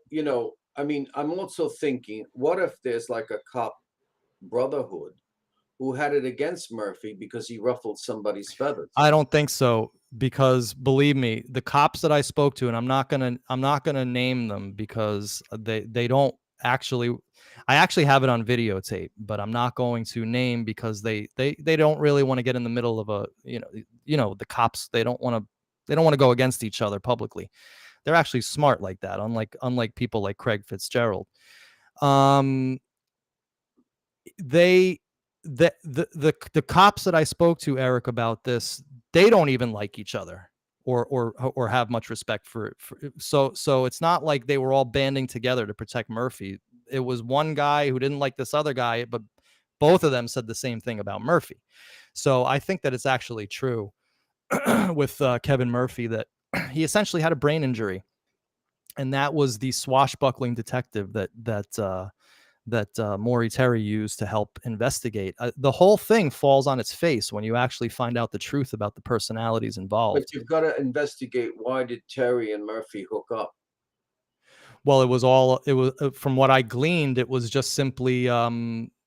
Speaker 2: I mean, I'm also thinking, what if there's like a cop brotherhood who had it against Murphy because he ruffled somebody's feathers?
Speaker 1: I don't think so, because believe me, the cops that I spoke to, and I'm not gonna name them because they don't actually. I actually have it on videotape, but I'm not going to name because they don't really want to get in the middle of a the cops, they don't want to go against each other publicly. They're actually smart like that, unlike people like Craig Fitzgerald. Um, they the cops that I spoke to, Eric, about this, they don't even like each other or have much respect for so it's not like they were all banding together to protect Murphy. It was one guy who didn't like this other guy, but both of them said the same thing about Murphy. So I think that it's actually true with Kevin Murphy that he essentially had a brain injury, and that was the swashbuckling detective that Maury Terry used to help investigate. The whole thing falls on its face when you actually find out the truth about the personalities
Speaker 2: But
Speaker 1: involved.
Speaker 2: you've got to investigate, why did Terry and Murphy hook up?
Speaker 1: Well, it was from what I gleaned, it was just simply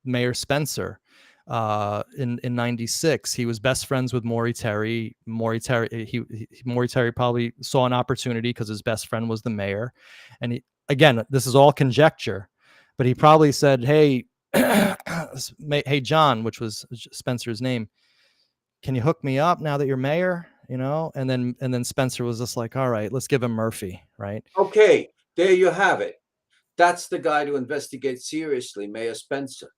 Speaker 1: Mayor Spencer. In '96, he was best friends with Maury Terry. Maury Terry probably saw an opportunity because his best friend was the mayor, and again, this is all conjecture, but he probably said, "Hey, hey, John," which was Spencer's name, "can you hook me up now that you're mayor?" And then Spencer was just like, "All right, let's give him Murphy." Right.
Speaker 2: Okay, there you have it. That's the guy to investigate seriously, Mayor Spencer.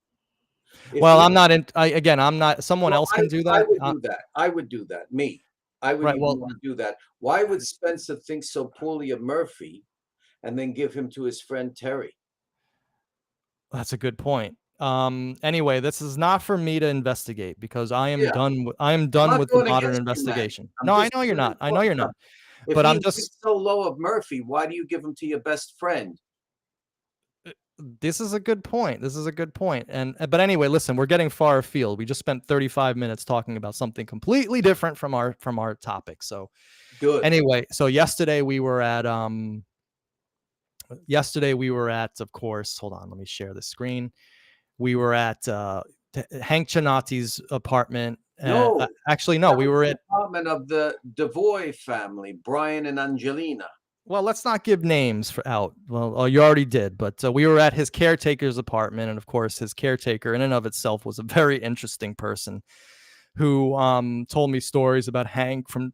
Speaker 2: If
Speaker 1: Well,
Speaker 2: he,
Speaker 1: I'm not in. Again, I'm not. Someone
Speaker 2: well,
Speaker 1: else can do
Speaker 2: I
Speaker 1: that.
Speaker 2: would do that. I would do that. Me, I would
Speaker 1: Right.
Speaker 2: even
Speaker 1: Well,
Speaker 2: want to do that. Why would Spencer think so poorly of Murphy and then give him to his friend Terry?
Speaker 1: that's a good point. Anyway, this is not for me to investigate because
Speaker 2: Yeah,
Speaker 1: I am
Speaker 2: I'm
Speaker 1: done
Speaker 2: not
Speaker 1: with the
Speaker 2: going
Speaker 1: modern
Speaker 2: against you, man.
Speaker 1: investigation.
Speaker 2: I'm
Speaker 1: No, I
Speaker 2: just
Speaker 1: know you're
Speaker 2: saying,
Speaker 1: not. I know you're not.
Speaker 2: if
Speaker 1: But
Speaker 2: he
Speaker 1: I'm
Speaker 2: thinks
Speaker 1: just
Speaker 2: so low of Murphy, why do you give him to your best friend?
Speaker 1: this is a good point. This is a good point. And but anyway, listen, we're getting far afield. We just spent 35 minutes talking about something completely different from our topic. So
Speaker 2: Good.
Speaker 1: anyway, so yesterday we were at, of course, hold on, let me share the screen. We were at Hank Cinotti's apartment.
Speaker 2: No,
Speaker 1: Actually, no,
Speaker 2: that
Speaker 1: we
Speaker 2: was
Speaker 1: were
Speaker 2: the
Speaker 1: at.
Speaker 2: apartment of the Devoy family, Brian and Angelina.
Speaker 1: Well, let's not give names for out. Well, oh, you already did, but we were at his caretaker's apartment, and of course, his caretaker, in and of itself, was a very interesting person who told me stories about Hank from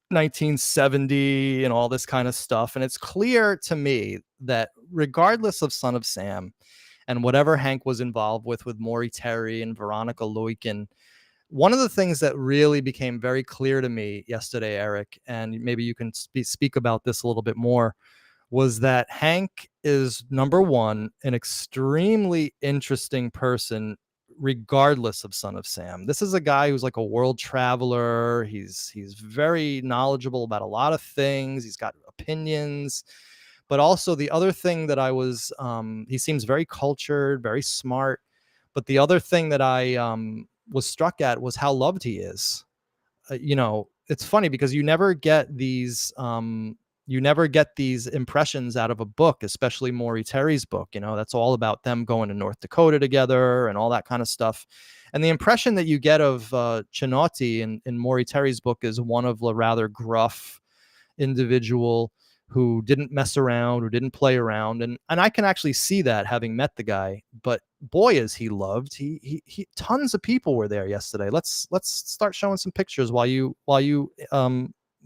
Speaker 1: 1970 and all this kind of stuff. And it's clear to me that regardless of Son of Sam and whatever Hank was involved with Maury Terry and Veronica Loikin, one of the things that really became very clear to me yesterday, Eric, and maybe you can speak about this a little bit more, was that Hank is, number one, an extremely interesting person, regardless of Son of Sam. This is a guy who's like a world traveler. He's very knowledgeable about a lot of things. He's got opinions. But also the other thing that I was, he seems very cultured, very smart. But the other thing that I was struck at was how loved he is. It's funny because you never get these impressions out of a book, especially Maury Terry's book. That's all about them going to North Dakota together and all that kind of stuff. And the impression that you get of Cinotti in Maury Terry's book is one of a rather gruff individual who didn't mess around, who didn't play around, and I can actually see that having met the guy. But boy, is he loved. He tons of people were there yesterday. Let's start showing some pictures while you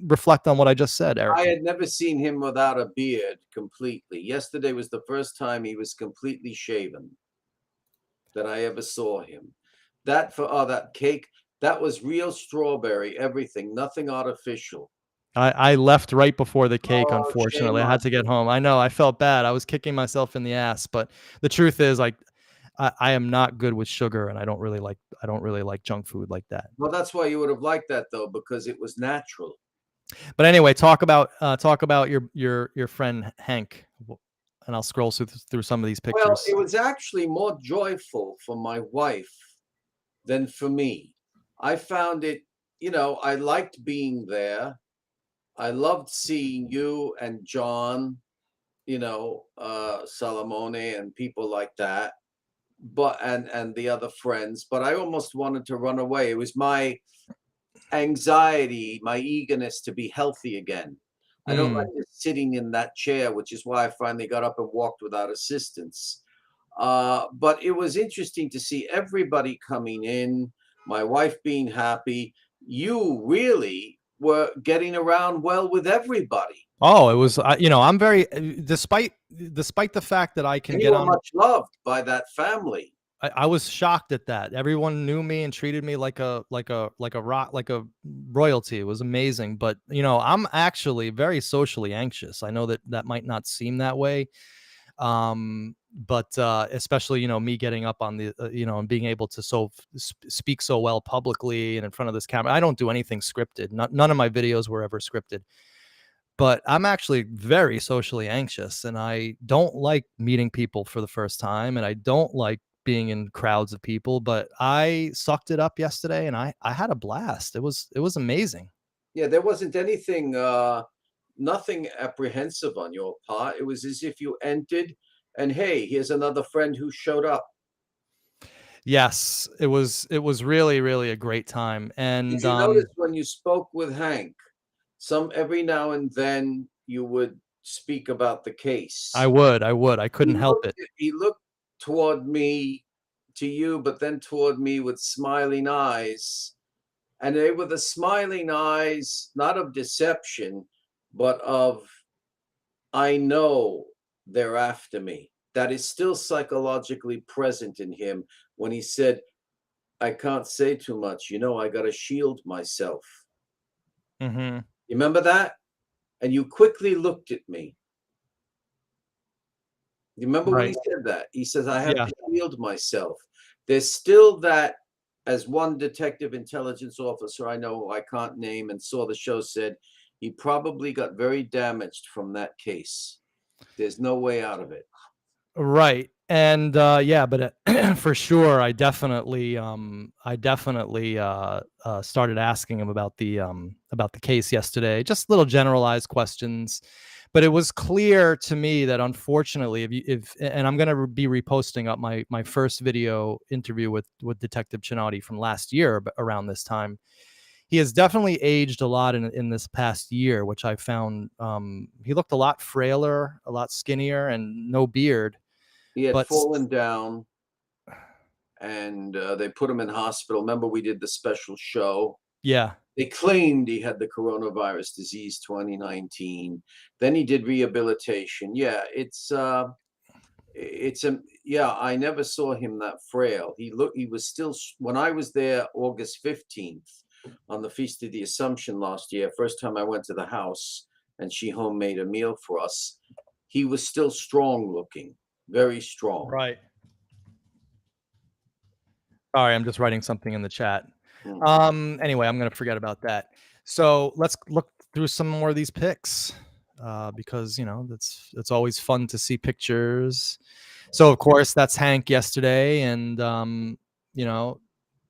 Speaker 1: reflect on what I just said, Eric.
Speaker 2: I had never seen him without a beard completely. Yesterday was the first time he was completely shaven that I ever saw him. That cake, that was real strawberry, everything, nothing artificial.
Speaker 1: I left right before the cake,
Speaker 2: Oh, shame
Speaker 1: unfortunately. I
Speaker 2: on
Speaker 1: had to get
Speaker 2: you.
Speaker 1: home. I know, I felt bad. I was kicking myself in the ass, but the truth is, like, I am not good with sugar, and I don't really like junk food like that.
Speaker 2: Well, that's why you would have liked that though, because it was natural.
Speaker 1: But anyway, talk about your friend Hank, and I'll scroll through some of these
Speaker 2: Well, it
Speaker 1: pictures.
Speaker 2: was actually more joyful for my wife than for me. I found it, I liked being there. I loved seeing you and John, Salamone and people like that, but and the other friends. But I almost wanted to run away. It was my anxiety, my eagerness to be healthy again. I don't like
Speaker 1: Mm.
Speaker 2: just sitting in that chair, which is why I finally got up and walked without assistance. But it was interesting to see everybody coming in, my wife being happy. You really were getting around well with everybody,
Speaker 1: Oh, it was, I'm very, despite the fact that I can
Speaker 2: and you
Speaker 1: get
Speaker 2: were
Speaker 1: on.
Speaker 2: much loved by that family.
Speaker 1: I was shocked at that. Everyone knew me and treated me like a royalty. It was amazing. But I'm actually very socially anxious. I know that that might not seem that way, but especially me getting up on the and being able to speak so well publicly and in front of this camera. I don't do anything scripted. None of my videos were ever scripted. But I'm actually very socially anxious, and I don't like meeting people for the first time, and I don't like being in crowds of people, but I sucked it up yesterday, and I had a blast. It was amazing.
Speaker 2: Yeah, there wasn't anything, nothing apprehensive on your part. It was as if you entered, and hey, here's another friend who showed up.
Speaker 1: Yes, it was really, really a great time,
Speaker 2: Did
Speaker 1: and
Speaker 2: you notice when you spoke with Hank, some every now and then you would speak about the
Speaker 1: I
Speaker 2: case.
Speaker 1: would, I would, I couldn't help it.
Speaker 2: He looked toward me, to you, but then toward me with smiling eyes. And they were the smiling eyes, not of deception, but of, I know they're after me. That is still psychologically present in him when he said, I can't say too much. I got to shield myself.
Speaker 1: Mhm.
Speaker 2: You remember that? And you quickly looked at me. You remember when he
Speaker 1: Right.
Speaker 2: said that? He says, I have
Speaker 1: Yeah.
Speaker 2: to shield myself. There's still that, as one detective intelligence officer I know I can't name and saw the show said, he probably got very damaged from that case. There's no way out of it.
Speaker 1: Right. And yeah, but for sure I definitely started asking him about the case yesterday, just little generalized questions. But it was clear to me that unfortunately, if and I'm going to be reposting up my first video interview with Detective Cinotti from last year around this time. He has definitely aged a lot in this past year, which I found. He looked a lot frailer, a lot skinnier, and no beard.
Speaker 2: He had
Speaker 1: But
Speaker 2: fallen down, and they put him in hospital. Remember, we did the special show.
Speaker 1: Yeah.
Speaker 2: They claimed he had the coronavirus disease 2019. Then he did rehabilitation. Yeah, it's a yeah, I never saw him that frail. He was still when I was there August 15th on the Feast of the Assumption last year, first time I went to the house and she homemade a meal for us. He was still strong looking, very strong.
Speaker 1: Right. Sorry, I'm just writing something in the chat.
Speaker 2: Mm.
Speaker 1: Anyway, I'm gonna forget about that. So let's look through some more of these pics, because it's always fun to see pictures. So of course that's Hank yesterday, and you know,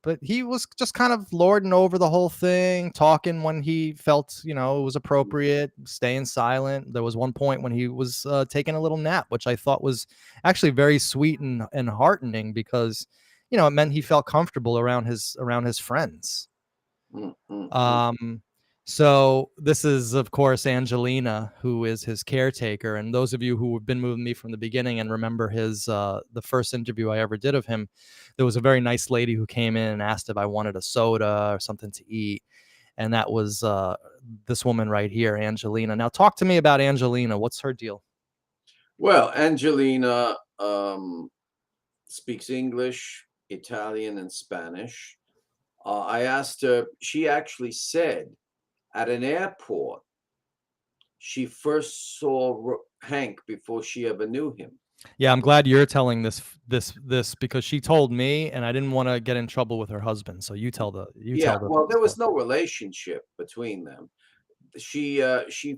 Speaker 1: but he was just kind of lording over the whole thing, talking when he felt it was appropriate, staying silent. There was one point when he was taking a little nap, which I thought was actually very sweet and heartening because it meant he felt comfortable around his friends.
Speaker 2: Mm, mm, mm.
Speaker 1: Um, so this is, of course, Angelina, who is his caretaker. And those of you who have been with me from the beginning and remember the first interview I ever did of him, there was a very nice lady who came in and asked if I wanted a soda or something to eat. And that was this woman right here, Angelina. Now, talk to me about Angelina. What's her deal?
Speaker 2: Well, Angelina speaks English, Italian, and Spanish. I asked her, she actually said at an airport, she first saw Hank before she ever knew him.
Speaker 1: Yeah, I'm glad you're telling this because she told me, and I didn't want to get in trouble with her husband. So you tell
Speaker 2: Yeah,
Speaker 1: the
Speaker 2: well, there
Speaker 1: story.
Speaker 2: was no relationship between them. She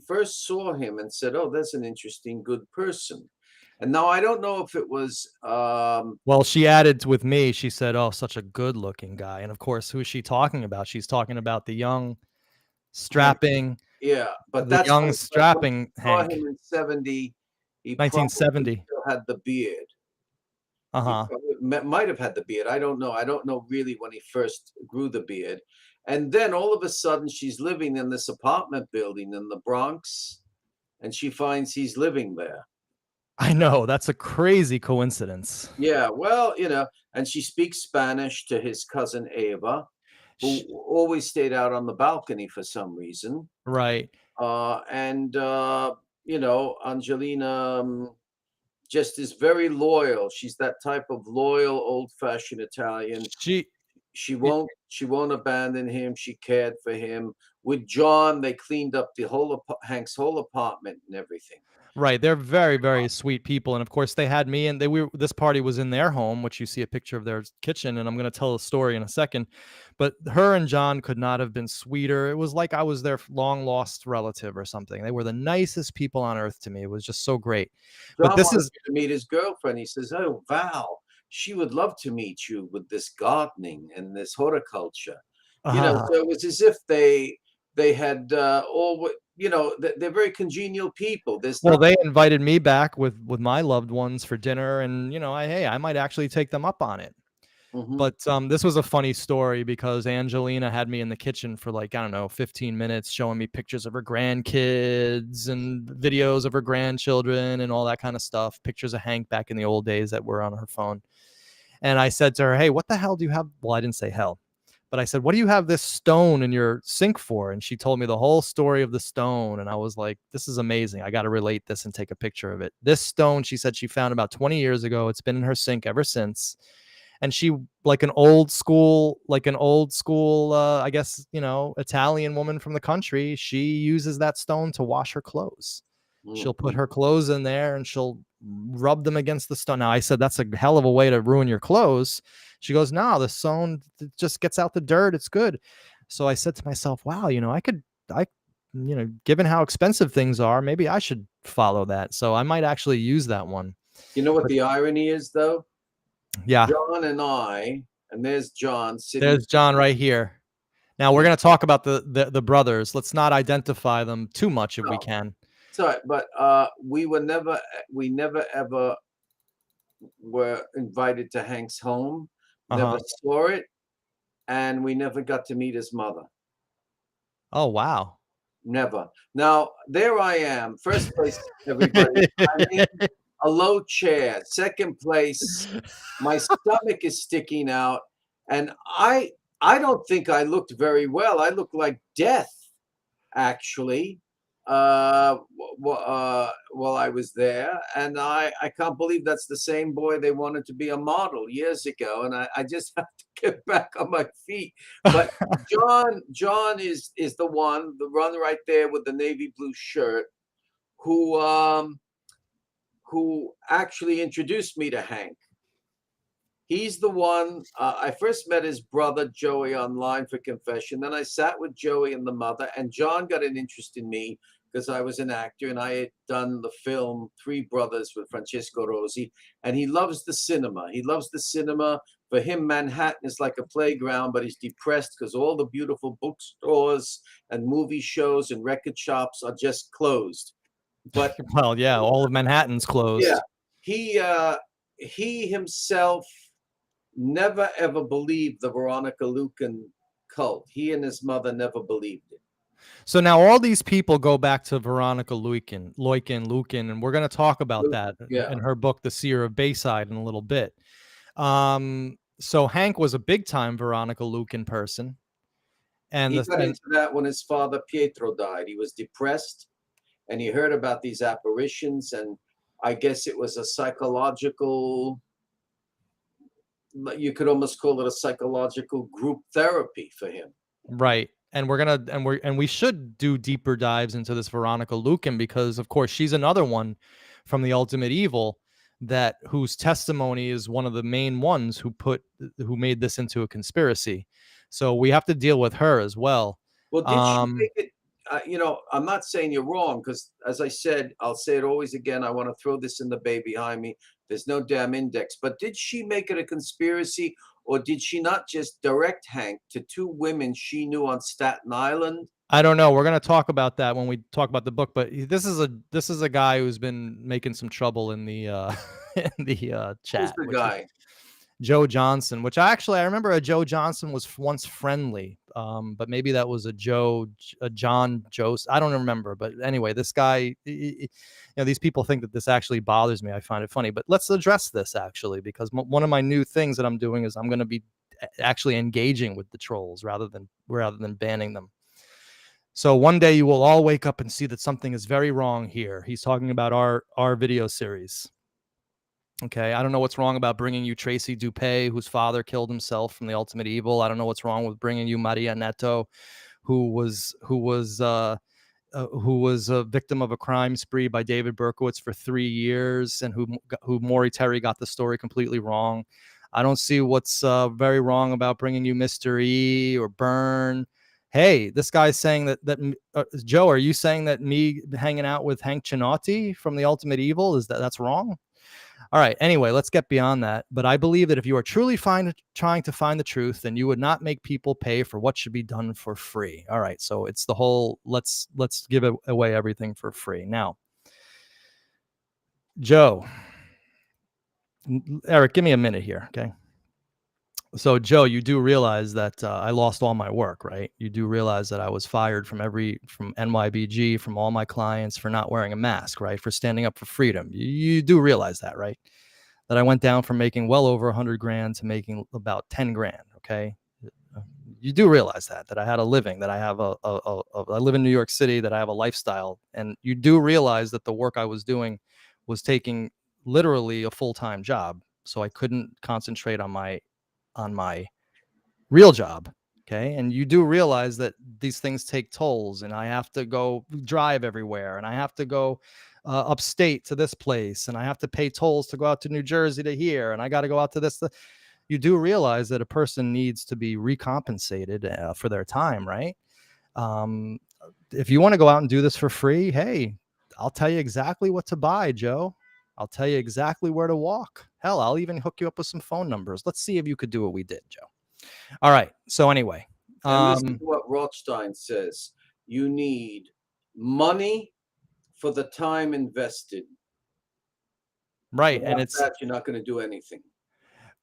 Speaker 2: first saw him and said, "Oh, that's an interesting, good person." And now I don't know if it was
Speaker 1: Well, she added with me. She said, "Oh, such a good-looking guy." And of course, who's she talking about? She's talking about
Speaker 2: Hank.
Speaker 1: strapping,
Speaker 2: Yeah, but
Speaker 1: the
Speaker 2: that's
Speaker 1: young
Speaker 2: when
Speaker 1: strapping
Speaker 2: she saw
Speaker 1: Hank,
Speaker 2: him in 70, he probably
Speaker 1: 1970.
Speaker 2: still had the beard.
Speaker 1: Uh
Speaker 2: He
Speaker 1: huh.
Speaker 2: probably might have had the beard. I don't know. I don't know really when he first grew the beard. And then all of a sudden, she's living in this apartment building in the Bronx, and she finds he's living there.
Speaker 1: I know that's a crazy coincidence.
Speaker 2: Yeah, well, and she speaks Spanish to his cousin Ava, who
Speaker 1: Sh
Speaker 2: always stayed out on the balcony for some reason.
Speaker 1: Right.
Speaker 2: And Angelina just is very loyal. She's that type of loyal, old-fashioned Italian.
Speaker 1: She.
Speaker 2: She won't abandon him. She cared for him. With John, they cleaned up the whole Hank's whole apartment and everything.
Speaker 1: Right, they're very, very sweet people, and of course, they had me, and this party was in their home, which you see a picture of their kitchen, and I'm gonna tell a story in a second. But her and John could not have been sweeter. It was like I was their long lost relative or something. They were the nicest people on earth to me. It was just so great. But
Speaker 2: John
Speaker 1: this
Speaker 2: wanted
Speaker 1: is
Speaker 2: me to meet his girlfriend. He says, "Oh, Val, she would love to meet you with this gardening and this horticulture."
Speaker 1: uh,
Speaker 2: So it was as if they had all. They're very congenial people. There's
Speaker 1: well,
Speaker 2: nothing.
Speaker 1: they invited me back with my loved ones for dinner, and I might actually take them up on it.
Speaker 2: Mhm.
Speaker 1: But this was a funny story because Angelina had me in the kitchen for like, I don't know, 15 minutes showing me pictures of her grandkids and videos of her grandchildren and all that kind of stuff. Pictures of Hank back in the old days that were on her phone. And I said to her, "Hey, what the hell do you have?" Well, I didn't say hell, but I said, "What do you have this stone in your sink for?" And she told me the whole story of the stone. And I was like, "This is amazing. I got to relate this and take a picture of it." This stone, she said she found about 20 years ago. It's been in her sink ever since. And she, like an old school I guess Italian woman from the country, she uses that stone to wash her clothes. She'll put
Speaker 2: Mhm.
Speaker 1: her clothes in there and she'll rub them against the stone. Now I said, "That's a hell of a way to ruin your clothes." She goes, "No, the stone just gets out the dirt, it's good." So I said to myself, wow, I given how expensive things are, maybe I should follow that. So I might actually use that one.
Speaker 2: You know what
Speaker 1: But
Speaker 2: the irony is, though?
Speaker 1: yeah,
Speaker 2: John and I, and there's John sitting.
Speaker 1: there's John right here. Now we're
Speaker 2: Yeah,
Speaker 1: going to talk about the brothers. Let's not identify them too much if we
Speaker 2: no,
Speaker 1: can.
Speaker 2: it's all right. But we never ever were invited to Hank's home. Never
Speaker 1: Uh-huh.
Speaker 2: saw it, and we never got to meet his mother.
Speaker 1: Oh, wow.
Speaker 2: Never. Now, there I am. First place, everybody. I'm in a low chair. Second place, my stomach is sticking out. And I don't think I looked very well. I looked like death, actually, while I was there. And I can't believe that's the same boy they wanted to be a model years ago. And I just have to get back on my feet. But John is the one right there with the navy blue shirt, who um, who actually introduced me to Hank. He's the one. I first met his brother Joey online for confession. Then I sat with Joey and the mother, and John got an interest in me because I was an actor and I had done the film Three Brothers with Francesco Rosi. And he loves the cinema. He loves the cinema. For him, Manhattan is like a playground, but he's depressed because all the beautiful bookstores and movie shows and record shops are just closed. But
Speaker 1: Well, yeah, all of Manhattan's
Speaker 2: yeah,
Speaker 1: closed.
Speaker 2: he uh, he himself never ever believed the Veronica Lucan cult. He and his mother never believed it.
Speaker 1: So now all these people go back to Veronica Lukin, and we're going to talk about that
Speaker 2: Yeah,
Speaker 1: in her book, The Seer of Bayside, in a little bit. So Hank was a big time Veronica Lukin person, and
Speaker 2: he
Speaker 1: the
Speaker 2: got
Speaker 1: and
Speaker 2: into that when his father Pietro died. He was depressed and he heard about these apparitions, and I guess it was a psychological, you could almost call it a psychological group therapy for him.
Speaker 1: right. And we should do deeper dives into this Veronica Lukin, because of course she's another one from the Ultimate Evil, that whose testimony is one of the main ones who made this into a conspiracy. So we have to deal with her as well.
Speaker 2: Well, did she
Speaker 1: Um,
Speaker 2: make it? I'm not saying you're wrong because, as I said, I'll say it always again. I want to throw this in the bay behind me. There's no damn index. But did she make it a conspiracy, or did she not just direct Hank to two women she knew on Staten Island?
Speaker 1: I don't know. We're gonna talk about that when we talk about the book. But this is a guy who's been making some trouble in the in the
Speaker 2: Who's
Speaker 1: chat,
Speaker 2: the
Speaker 1: which is
Speaker 2: guy?
Speaker 1: Joe Johnson. Which I remember a Joe Johnson was once friendly, but maybe that was a John Jost. I don't remember. But anyway, this guy, these people think that this actually bothers me. I find it funny. But let's address this actually, because one of my new things that I'm doing is I'm going to be actually engaging with the trolls rather than banning them. So one day you will all wake up and see that something is very wrong here. He's talking about our video series. Okay, I don't know what's wrong about bringing you Tracy Dupay, whose father killed himself from the Ultimate Evil. I don't know what's wrong with bringing you Maria Neto, who was a victim of a crime spree by David Berkowitz for 3 years, and who Maury Terry got the story completely wrong. I don't see what's very wrong about bringing you Mr. E or Byrne. Hey, this guy's saying that Joe, are you saying that me hanging out with Hank Cinotti from the Ultimate Evil that's wrong? All right. Anyway, let's get beyond that. But I believe that if you are truly trying to find the truth, then you would not make people pay for what should be done for free. All right. So it's the whole let's give away everything for free. Now, Joe, Eric, give me a minute here. Okay. So Joe, you do realize that I lost all my work, right? You do realize that I was fired from NYBG, from all my clients for not wearing a mask, right? For standing up for freedom. You do realize that, right? That I went down from making well over 100 grand to making about 10 grand. Okay. You do realize that I had a living, that I have I live in New York City, that I have a lifestyle. And you do realize that the work I was doing was taking literally a full-time job. So I couldn't concentrate on my real job. Okay. And you do realize that these things take tolls, and I have to go drive everywhere, and I have to go upstate to this place, and I have to pay tolls to go out to New Jersey to here, and I got to go out to this. You do realize that a person needs to be recompensated for their time, right? Um, if you want to go out and do this for free, hey, I'll tell you exactly what to buy, Joe. I'll tell you exactly where to walk. Hell, I'll even hook you up with some phone numbers. Let's see if you could do what we did, Joe. All right. So anyway,
Speaker 2: And listen to what Rothstein says. You need money for the time invested.
Speaker 1: right, and
Speaker 2: Without that, you're not going to do anything.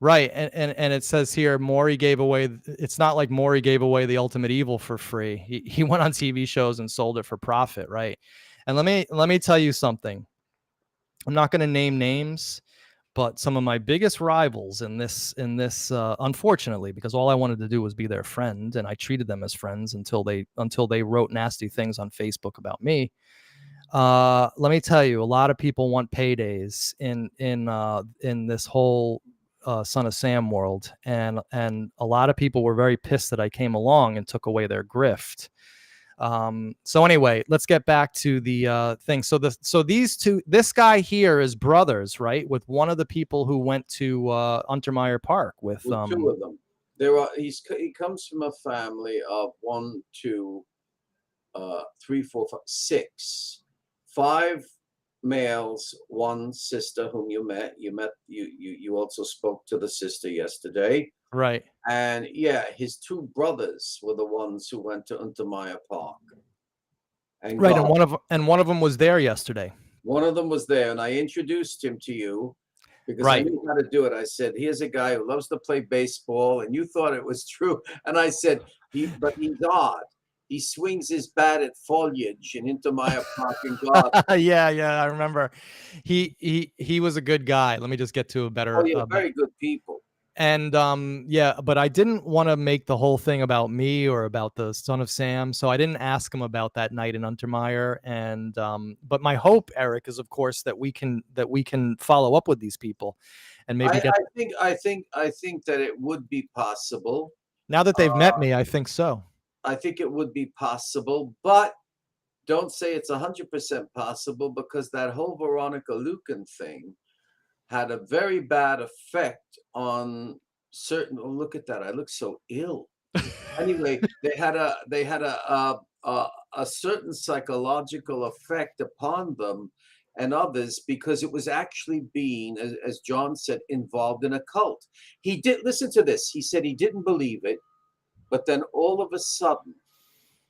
Speaker 1: right, and it says here Maury gave away. It's not like Maury gave away the Ultimate Evil for free. He went on TV shows and sold it for profit, right? And let me tell you something. I'm not going to name names, But some of my biggest rivals in this, unfortunately, because all I wanted to do was be their friend, and I treated them as friends until they wrote nasty things on Facebook about me. Let me tell you, a lot of people want paydays in this whole Son of Sam world, and a lot of people were very pissed that I came along and took away their grift. So anyway, let's get back to the thing. So these two, this guy here is brothers, right? With one of the people who went to Untermeyer Park with
Speaker 2: Well, two of them. He comes from a family of one, two, three, four, five, six, five males, one sister whom you met. You also spoke to the sister yesterday.
Speaker 1: right,
Speaker 2: And yeah, his two brothers were the ones who went to Untermeyer Park and
Speaker 1: right,
Speaker 2: got.
Speaker 1: and one of them was there yesterday.
Speaker 2: One of them was there, and I introduced him to you because I
Speaker 1: Right.
Speaker 2: knew how to do it. I said, "Here's a guy who loves to play baseball," and you thought it was true. And I said, but he's odd. He swings his bat at foliage and into my parking garden.
Speaker 1: Yeah, yeah, I remember. He was a good guy. Let me just get to a
Speaker 2: Oh
Speaker 1: better
Speaker 2: yeah, very good people.
Speaker 1: and yeah, but I didn't want to make the whole thing about me or about the Son of Sam, so I didn't ask him about that night in Untermeyer. And but my hope, Eric, is of course that we can follow up with these people and maybe get,
Speaker 2: I think that it would be possible.
Speaker 1: now that they've met me, I think so.
Speaker 2: I think it would be possible, but don't say it's 100% possible because that whole Veronica Lucan thing had a very bad effect on certain. Oh, look at that! I look so ill. Anyway, they had a certain psychological effect upon them and others because it was actually being, as John said, involved in a cult. He did listen to this. He said he didn't believe it, but then all of a sudden,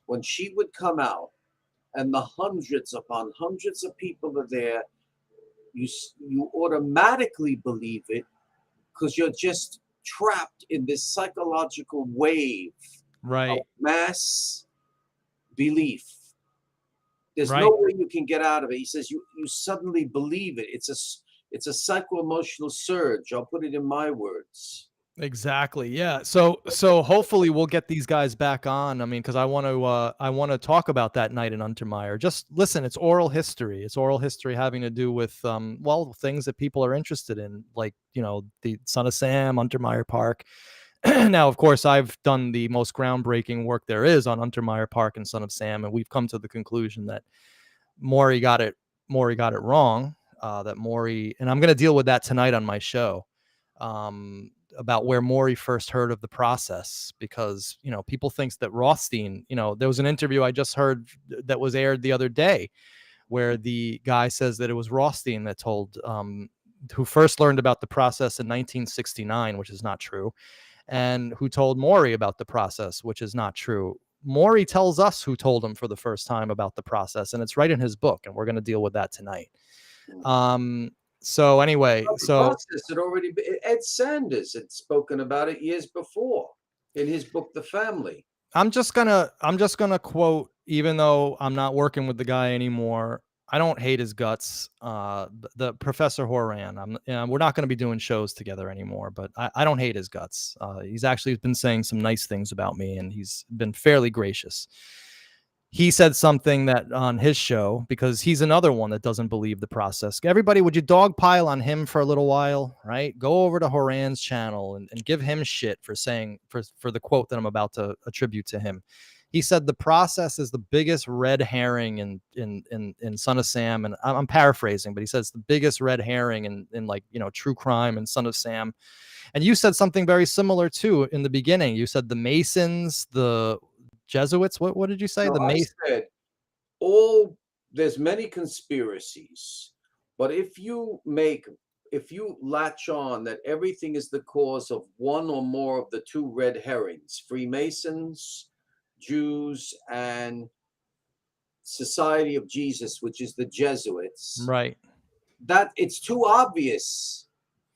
Speaker 2: when she would come out and the hundreds upon hundreds of people are there, you automatically believe it because you're just trapped in this psychological wave of
Speaker 1: Right,
Speaker 2: mass belief. There's no
Speaker 1: right.
Speaker 2: way you can get out of it. He says you suddenly believe it. It's a psycho emotional surge. I'll put it in my words.
Speaker 1: Exactly. Yeah. So hopefully we'll get these guys back on. I mean, because I want to talk about that night in Untermeyer. Just listen, it's oral history. It's oral history having to do with well, things that people are interested in, like, the Son of Sam, Untermeyer Park. Now, of course, I've done the most groundbreaking work there is on Untermeyer Park and Son of Sam, and we've come to the conclusion that Maury got it Maury got it wrong. That Maury, and I'm going to deal with that tonight on my show. About where Maury first heard of the process, because people thinks that Rothstein, there was an interview I just heard that was aired the other day where the guy says that it was Rothstein that told who first learned about the process in 1969, which is not true, and who told Maury about the process, which is not true. Maury tells us who told him for the first time about the process, and it's right in his book, and we're going to deal with that tonight. Um, so anyway,
Speaker 2: The process had already been, Ed Sanders had spoken about it years before in his book The Family.
Speaker 1: I'm just gonna quote, even though I'm not working with the guy anymore. I don't hate his guts. The Professor Horan. We're not going to be doing shows together anymore, but I don't hate his guts. He's actually been saying some nice things about me, and he's been fairly gracious. He said something that on his show, because he's another one that doesn't believe the process. Everybody, would you dogpile on him for a little while, right? Go over to Horan's channel and give him shit for saying, for the quote that I'm about to attribute to him. He said the process is the biggest red herring in Son of Sam, and I'm paraphrasing, but he says the biggest red herring in like true crime and Son of Sam. And you said something very similar too in the beginning. You said the Masons, the Jesuits. What did you say?
Speaker 2: No,
Speaker 1: The
Speaker 2: I
Speaker 1: Mason.
Speaker 2: said there's many conspiracies, but if you latch on that everything is the cause of one or more of the two red herrings, Freemasons, Jews, and Society of Jesus, which is the Jesuits,
Speaker 1: Right.
Speaker 2: that it's too obvious.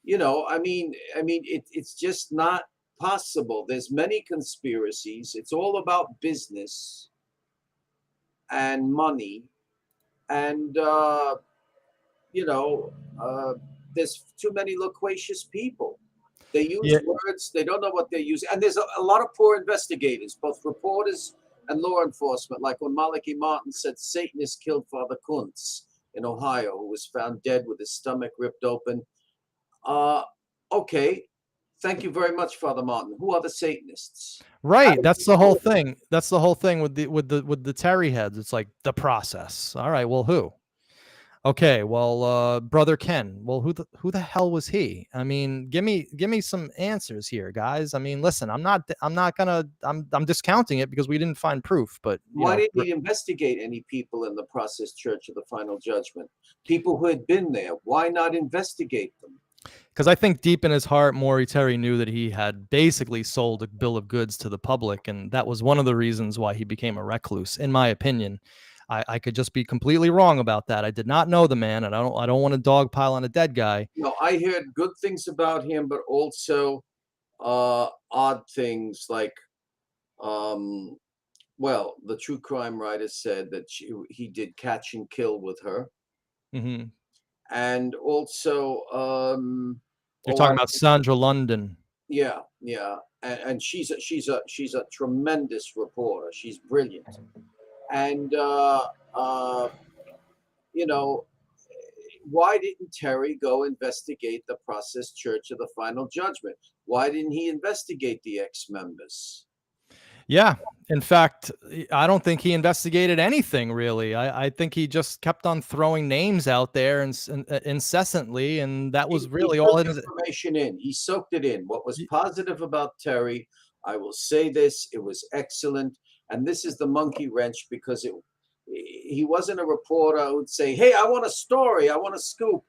Speaker 2: It's just not possible. There's many conspiracies. It's all about business and money, and you know, uh, there's too many loquacious people. They use
Speaker 1: Yeah.
Speaker 2: words, they don't know what they're using. And there's a lot of poor investigators, both reporters and law enforcement. Like when Malachi Martin said Satanists killed Father Kuntz in Ohio, who was found dead with his stomach ripped open. Uh, okay. Thank you very much, Father Martin. Who are the Satanists?
Speaker 1: Right. That's the whole thing. That's the whole thing with the Terry heads. It's like the process. All right. Well, who? Okay, well, brother Ken. Well, who the hell was he? I mean, give me some answers here, guys. I mean, listen, I'm discounting it because we didn't find proof, but
Speaker 2: Why didn't he investigate any people in the Process Church of the Final Judgment? People who had been there. Why not investigate them?
Speaker 1: because I think deep in his heart, Maury Terry knew that he had basically sold a bill of goods to the public, and that was one of the reasons why he became a recluse, in my opinion. I could just be completely wrong about that. I did not know the man, and I don't want to dogpile on a dead guy.
Speaker 2: No, I heard good things about him, but also odd things like, um, well, the true crime writer said that he did catch and kill with her,
Speaker 1: Hmm.
Speaker 2: and also,
Speaker 1: You're
Speaker 2: oh,
Speaker 1: talking about Sandra London.
Speaker 2: yeah, yeah, and she's a tremendous reporter. She's brilliant, and you know, why didn't Terry go investigate the Process Church of the Final Judgment? Why didn't he investigate the ex-members?
Speaker 1: Yeah. In fact, I don't think he investigated anything really. I think he just kept on throwing names out there and incessantly, and that was
Speaker 2: He
Speaker 1: really all
Speaker 2: took
Speaker 1: it is.
Speaker 2: information in. He soaked it in. What was positive about Terry, I will say this, it was excellent. And this is the monkey wrench because he wasn't a reporter who would say, hey, I want a story, I want a scoop.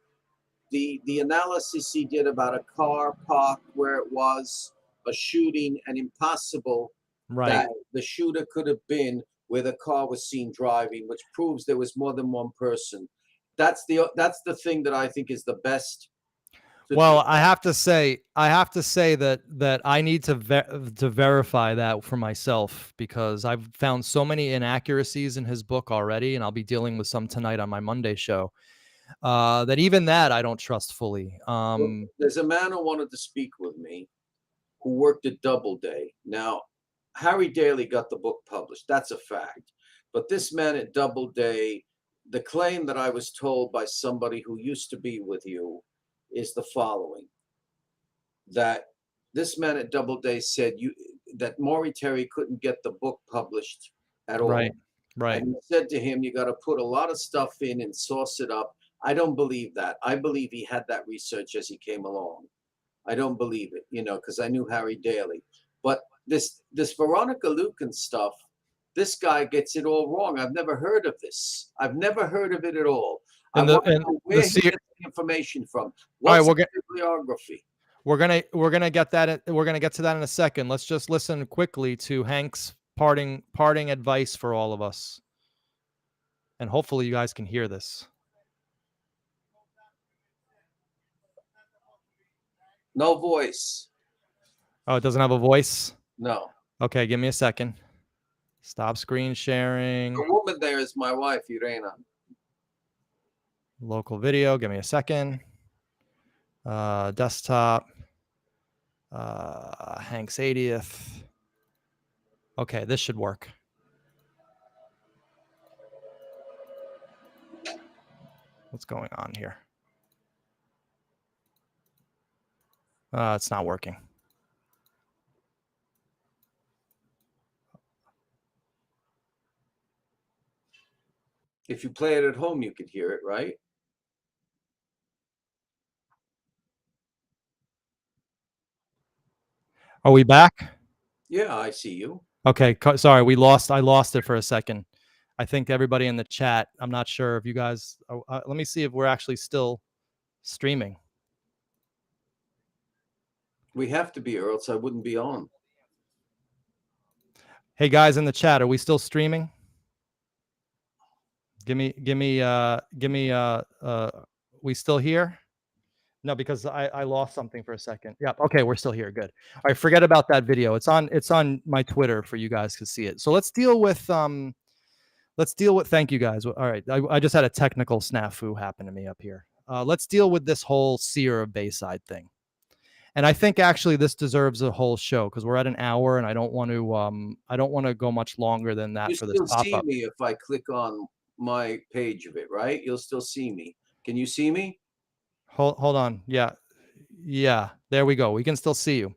Speaker 2: The analysis he did about a car parked where it was, a shooting, and impossible
Speaker 1: Right.
Speaker 2: that the shooter could have been where the car was seen driving, which proves there was more than one person. That's the thing that I think is the best.
Speaker 1: Well, I have to say that I need to verify that for myself because I've found so many inaccuracies in his book already, and I'll be dealing with some tonight on my Monday show. That even that I don't trust fully.
Speaker 2: There's a man who wanted to speak with me who worked at Doubleday. Now, Harry Daly got the book published. That's a fact. But this man at Doubleday, the claim that I was told by somebody who used to be with you is the following: that this man at Doubleday said that Maury Terry couldn't get the book published at all.
Speaker 1: Right. Right.
Speaker 2: And he said to him, you got to put a lot of stuff in and source it up. I don't believe that. I believe he had that research as he came along. I don't believe it, because I knew Harry Daly. But this Veronica Lucan stuff, this guy gets it all wrong. I've never heard of this. I've never heard of it at all. I
Speaker 1: And
Speaker 2: want to know where he gets the information from. What's the bibliography?
Speaker 1: We're gonna get that. We're gonna get to that in a second. Let's just listen quickly to Hank's parting advice for all of us, and hopefully you guys can hear this.
Speaker 2: No voice.
Speaker 1: Oh, it doesn't have a voice?
Speaker 2: No.
Speaker 1: Okay, give me a second. Stop screen sharing.
Speaker 2: The woman there is my wife, Irena.
Speaker 1: Local video. Give me a second. Desktop. Hank's 80th. Okay, this should work. What's going on here? It's not working.
Speaker 2: If you play it at home, you could hear it, right?
Speaker 1: Are we back?
Speaker 2: Yeah, I see you.
Speaker 1: Okay, sorry, I lost it for a second. I think everybody in the chat, I'm not sure if you guys, let me see if we're actually still streaming.
Speaker 2: We have to be, or else I wouldn't be on.
Speaker 1: Hey guys in the chat, are we still streaming? We still here? No, because I lost something for a second. Yep. Okay, we're still here. Good. All right, forget about that video. It's on my Twitter for you guys to see it. So let's deal with thank you guys. All right. I just had a technical snafu happen to me up here. let's deal with this whole seer of Bayside thing. And I think actually this deserves a whole show because we're at an hour, and I don't want to go much longer than that
Speaker 2: You
Speaker 1: for this
Speaker 2: still
Speaker 1: pop
Speaker 2: see
Speaker 1: up.
Speaker 2: me if I click on my page of it, right? You'll still see me. Can you see me?
Speaker 1: Hold on. Yeah. Yeah. There we go. We can still see you.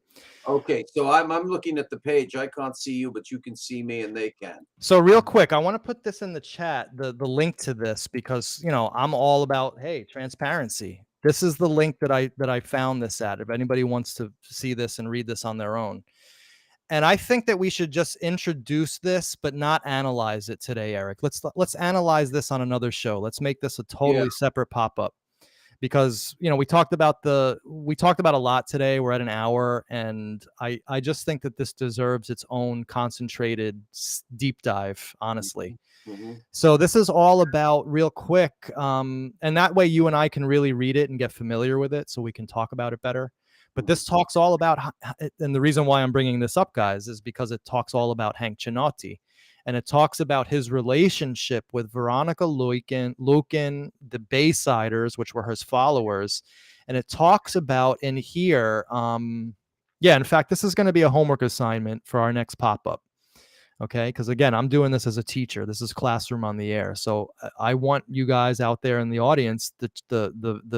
Speaker 2: Okay, so I'm looking at the page. I can't see you, but you can see me and they can.
Speaker 1: So real quick, I want to put this in the chat, the link to this, because I'm all about, hey, transparency. This is the link that I found this at. If anybody wants to see this and read this on their own. And I think that we should just introduce this, but not analyze it today, Eric. Let's analyze this on another show. Let's make this a
Speaker 2: Yeah.
Speaker 1: totally separate pop-up because we talked about a lot today. We're at an hour, and I just think that this deserves its own concentrated deep dive, honestly.
Speaker 2: Mhm.
Speaker 1: So this is all about real quick, and that way you and I can really read it and get familiar with it, so we can talk about it better. But
Speaker 2: Mhm.
Speaker 1: this talks all about, and the reason why I'm bringing this up, guys, is because it talks all about Hank Cinotti, and it talks about his relationship with Veronica Lukin, the Baysiders, which were his followers, and it talks about in here. Yeah, in fact, this is going to be a homework assignment for our next pop up. Okay, because again, I'm doing this as a teacher. This is Classroom on the Air, so I want you guys out there in the audience, the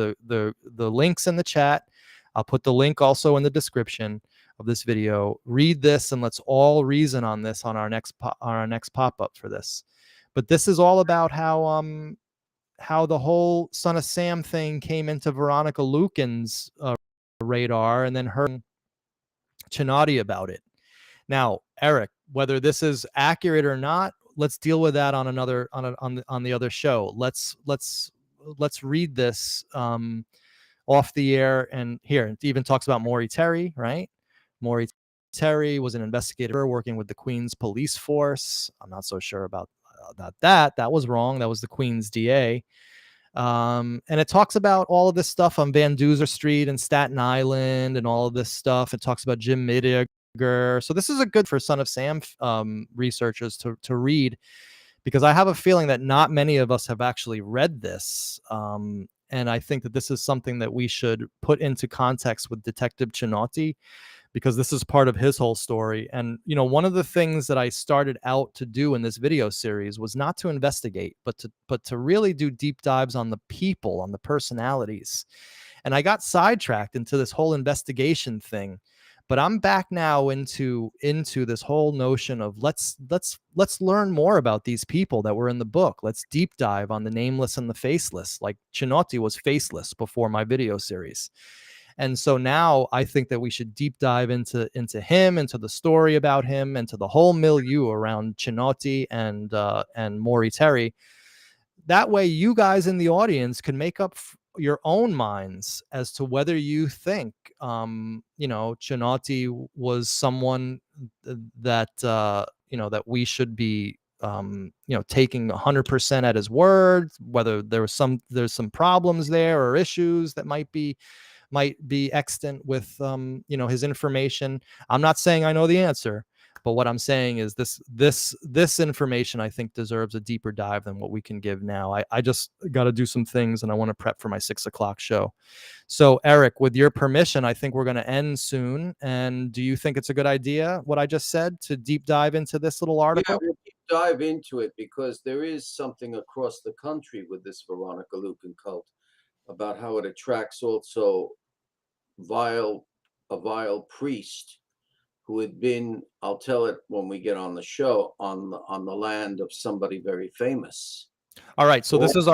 Speaker 1: links in the chat. I'll put the link also in the description of this video. Read this, and let's all reason on this on our next pop up for this. But this is all about how the whole Son of Sam thing came into Veronica Lukin's radar, and then her Chinati about it. Now, Eric, whether this is accurate or not, let's deal with that on another on the other show. Let's read this off the air. And here it even talks about Maury Terry, right? Maury Terry was an investigator working with the Queens police force. I'm not so sure about that. That was wrong. That was the Queens DA. And it talks about all of this stuff on Van Duzer Street and Staten Island and all of this stuff. It talks about Jim Midig. So this is a good for Son of Sam researchers to read, because I have a feeling that not many of us have actually read this. And I think that this is something that we should put into context with Detective Cinotti, because this is part of his whole story. And, one of the things that I started out to do in this video series was not to investigate, but to really do deep dives on the people, on the personalities. And I got sidetracked into this whole investigation thing. But I'm back now into this whole notion of let's learn more about these people that were in the book. Let's deep dive on the nameless and the faceless. Like Cinotti was faceless before my video series. And so now I think that we should deep dive into him, into the story about him, and to the whole milieu around Cinotti and Maury Terry. That way you guys in the audience can make up your own minds as to whether you think Cinotti was someone that that we should be taking 100% at his word, whether there's some problems there or issues that might be extant with his information. I'm not saying I know the answer, but what I'm saying is this information I think deserves a deeper dive than what we can give now. I just got to do some things, and I want to prep for my 6 o'clock show. So Eric, with your permission, I think we're going to end soon. And do you think it's a good idea, what I just said, to deep dive into this little
Speaker 2: Yeah,
Speaker 1: article?
Speaker 2: we'll deep dive into it because there is something across the country with this Veronica Lukin cult about how it attracts also vile a vile priest who had been, I'll tell it when we get on the show, on the land of somebody very famous.
Speaker 1: All right, so
Speaker 2: Well,
Speaker 1: this is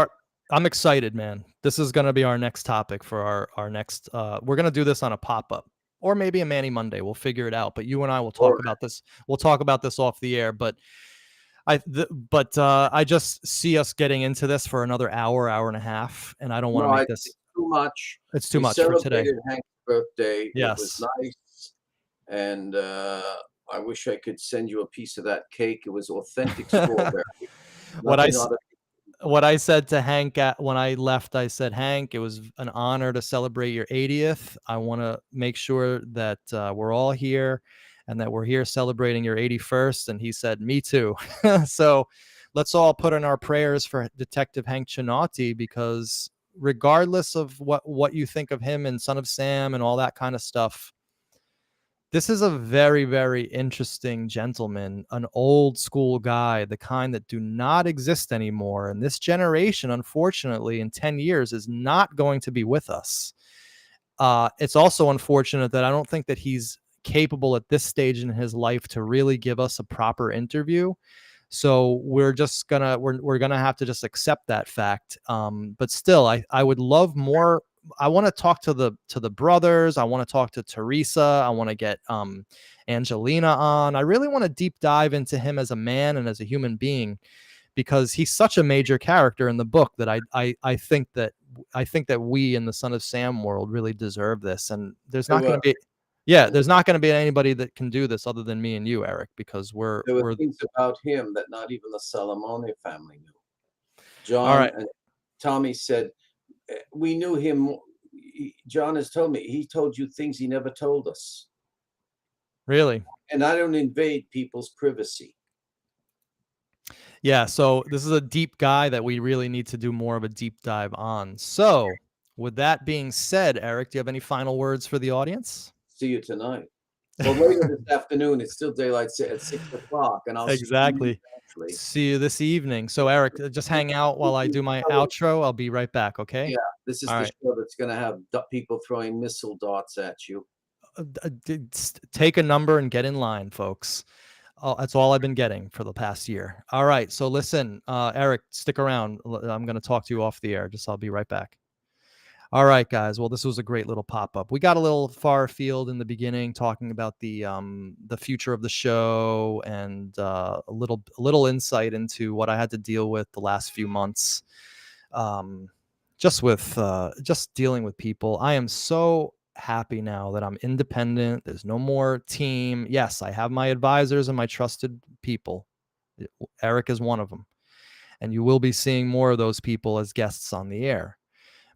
Speaker 1: I'm excited, man. This is going to be our next topic for our next we're going to do this on a pop-up or maybe a Manny Monday. We'll figure it out, but you and I will
Speaker 2: all
Speaker 1: talk about this. We'll talk about this off the air, but I just see us getting into this for another hour and a half, and I don't want to
Speaker 2: no,
Speaker 1: make
Speaker 2: it's
Speaker 1: this
Speaker 2: too much.
Speaker 1: it's too
Speaker 2: We
Speaker 1: much for today.
Speaker 2: celebrated Hank's birthday. It was
Speaker 1: Yes.
Speaker 2: nice, and I wish I could send you a piece of that cake. It was authentic strawberry.
Speaker 1: what I
Speaker 2: Nothing
Speaker 1: s-
Speaker 2: other.
Speaker 1: what I said to Hank when I left, I said, Hank, it was an honor to celebrate your 80th. I want to make sure that we're all here and that we're here celebrating your 81st. And he said, me too. So let's all put in our prayers for Detective Hank Cinotti, because regardless of what you think of him and Son of Sam and all that kind of stuff, this is a very, very interesting gentleman, an old school guy, the kind that do not exist anymore. And this generation, unfortunately, in 10 years is not going to be with us. It's also unfortunate that I don't think that he's capable at this stage in his life to really give us a proper interview. So we're gonna have to just accept that fact. But still, I would love more. I want to talk to the brothers. I want to talk to Teresa. I want to get Angelina on. I really want to deep dive into him as a man and as a human being, because he's such a major character in the book that I think that we in the Son of Sam world really deserve this. And there's
Speaker 2: There
Speaker 1: not going
Speaker 2: were
Speaker 1: to be, yeah, there's not going to be anybody that can do this other than me and you, Eric, because
Speaker 2: there were
Speaker 1: we're
Speaker 2: things about him that not even the Salamone family knew.
Speaker 1: all
Speaker 2: John
Speaker 1: right.
Speaker 2: and Tommy said, we knew him. John has told me, he told you things he never told us.
Speaker 1: Really?
Speaker 2: And I don't invade people's privacy.
Speaker 1: Yeah. So this is a deep guy that we really need to do more of a deep dive on. So with that being said, Eric, do you have any final words for the audience?
Speaker 2: See you tonight. Well, later this afternoon, it's still daylight at 6 o'clock, and I'll see you
Speaker 1: Exactly.
Speaker 2: eventually.
Speaker 1: See you this evening. So Eric, just hang out while I do my outro. I'll be right back.
Speaker 2: Yeah,
Speaker 1: Okay.
Speaker 2: this is
Speaker 1: All
Speaker 2: the
Speaker 1: right.
Speaker 2: show that's gonna have people throwing missile darts at you.
Speaker 1: Take a number and get in line, folks. Oh, that's all I've been getting for the past year. All right. So listen, Eric, stick around. I'm going to talk to you off the air. I'll be right back. All right, guys. Well, this was a great little pop up. We got a little far afield in the beginning, talking about the future of the show and a little insight into what I had to deal with the last few months, just with just dealing with people. I am so happy now that I'm independent. There's no more team. Yes, I have my advisors and my trusted people. Eric is one of them, and you will be seeing more of those people as guests on the air.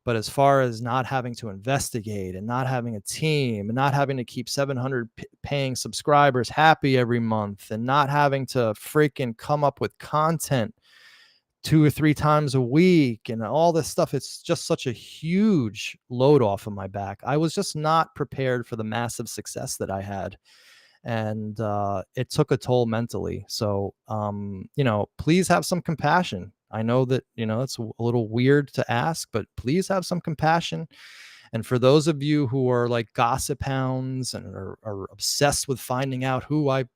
Speaker 1: But as far as not having to investigate and not having a team and not having to keep 700 paying subscribers happy every month and not having to freaking come up with content 2 or 3 times a week and all this stuff, it's just such a huge load off of my back. I was just not prepared for the massive success that I had. And it took a toll mentally. So, please have some compassion. I know that, it's a little weird to ask, but please have some compassion. And for those of you who are like gossip hounds and are obsessed with finding out who I,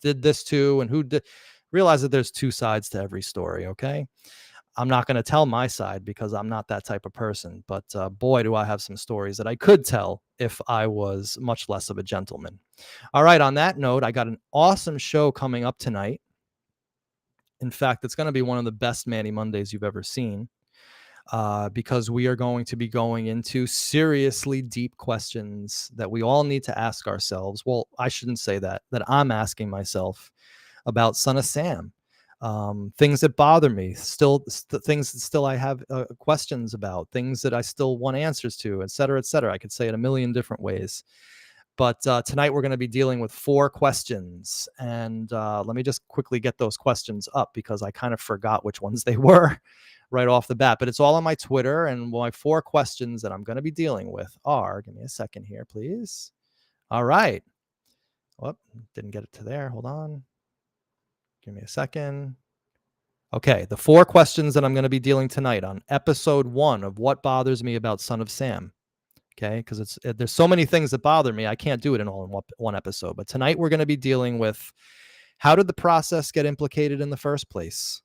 Speaker 1: did this to and who did, realize that there's two sides to every story. Okay. I'm not going to tell my side because I'm not that type of person. But boy, do I have some stories that I could tell if I was much less of a gentleman. All right. On that note, I got an awesome show coming up tonight. In fact, it's going to be one of the best Manny Mondays you've ever seen, because we are going to be going into seriously deep questions that we all need to ask ourselves. Well, I shouldn't say that I'm asking myself about Son of Sam. Things that bother me, things that still I have questions about, things that I still want answers to, et cetera, et cetera. I could say it a million different ways. But tonight we're going to be dealing with 4 questions. And let me just quickly get those questions up because I kind of forgot which ones they were right off the bat. But it's all on my Twitter. And my 4 questions that I'm going to be dealing with are, give me a second here, please. All right. Whoop, didn't get it to there. Hold on. Give me a second. Okay, the 4 questions that I'm going to be dealing tonight on episode 1 of What Bothers Me About Son of Sam. Okay, because there's so many things that bother me, I can't do it in all in one episode. But tonight we're going to be dealing with, how did the process get implicated in the first place?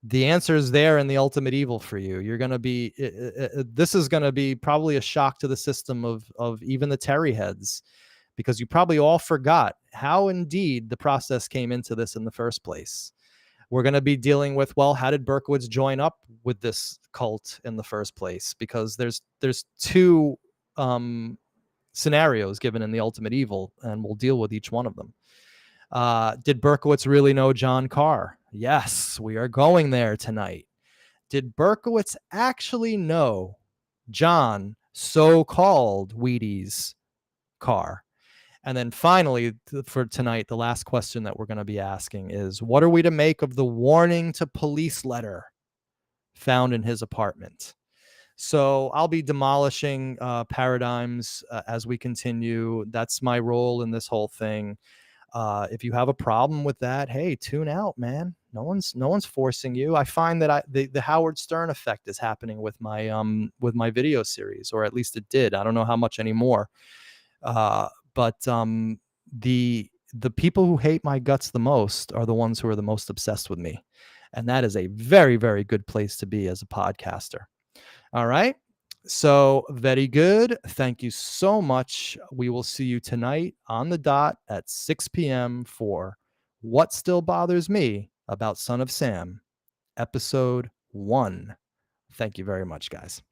Speaker 1: The answer is there in the ultimate evil for you. You're going to be, this is going to be probably a shock to the system of even the Terry heads, because you probably all forgot how indeed the process came into this in the first place. We're going to be dealing with, well, how did Berkowitz join up with this cult in the first place? Because there's 2 scenarios given in the ultimate evil, and we'll deal with each one of them. Did Berkowitz really know John Carr? Yes, we are going there tonight. Did Berkowitz actually know John, so-called Wheaties Carr? And then finally, for tonight, the last question that we're going to be asking is, what are we to make of the warning to police letter found in his apartment. So I'll be demolishing paradigms as we continue. That's my role in this whole thing. If you have a problem with that, hey, tune out, man. No one's forcing you. I find that the Howard Stern effect is happening with my video series, or at least it did. I don't know how much anymore. But the people who hate my guts the most are the ones who are the most obsessed with me, and that is a very, very good place to be as a podcaster. All right. So, very good. Thank you so much. We will see you tonight on the dot at 6 p.m. for What Still Bothers Me About Son of Sam, episode 1. Thank you very much, guys.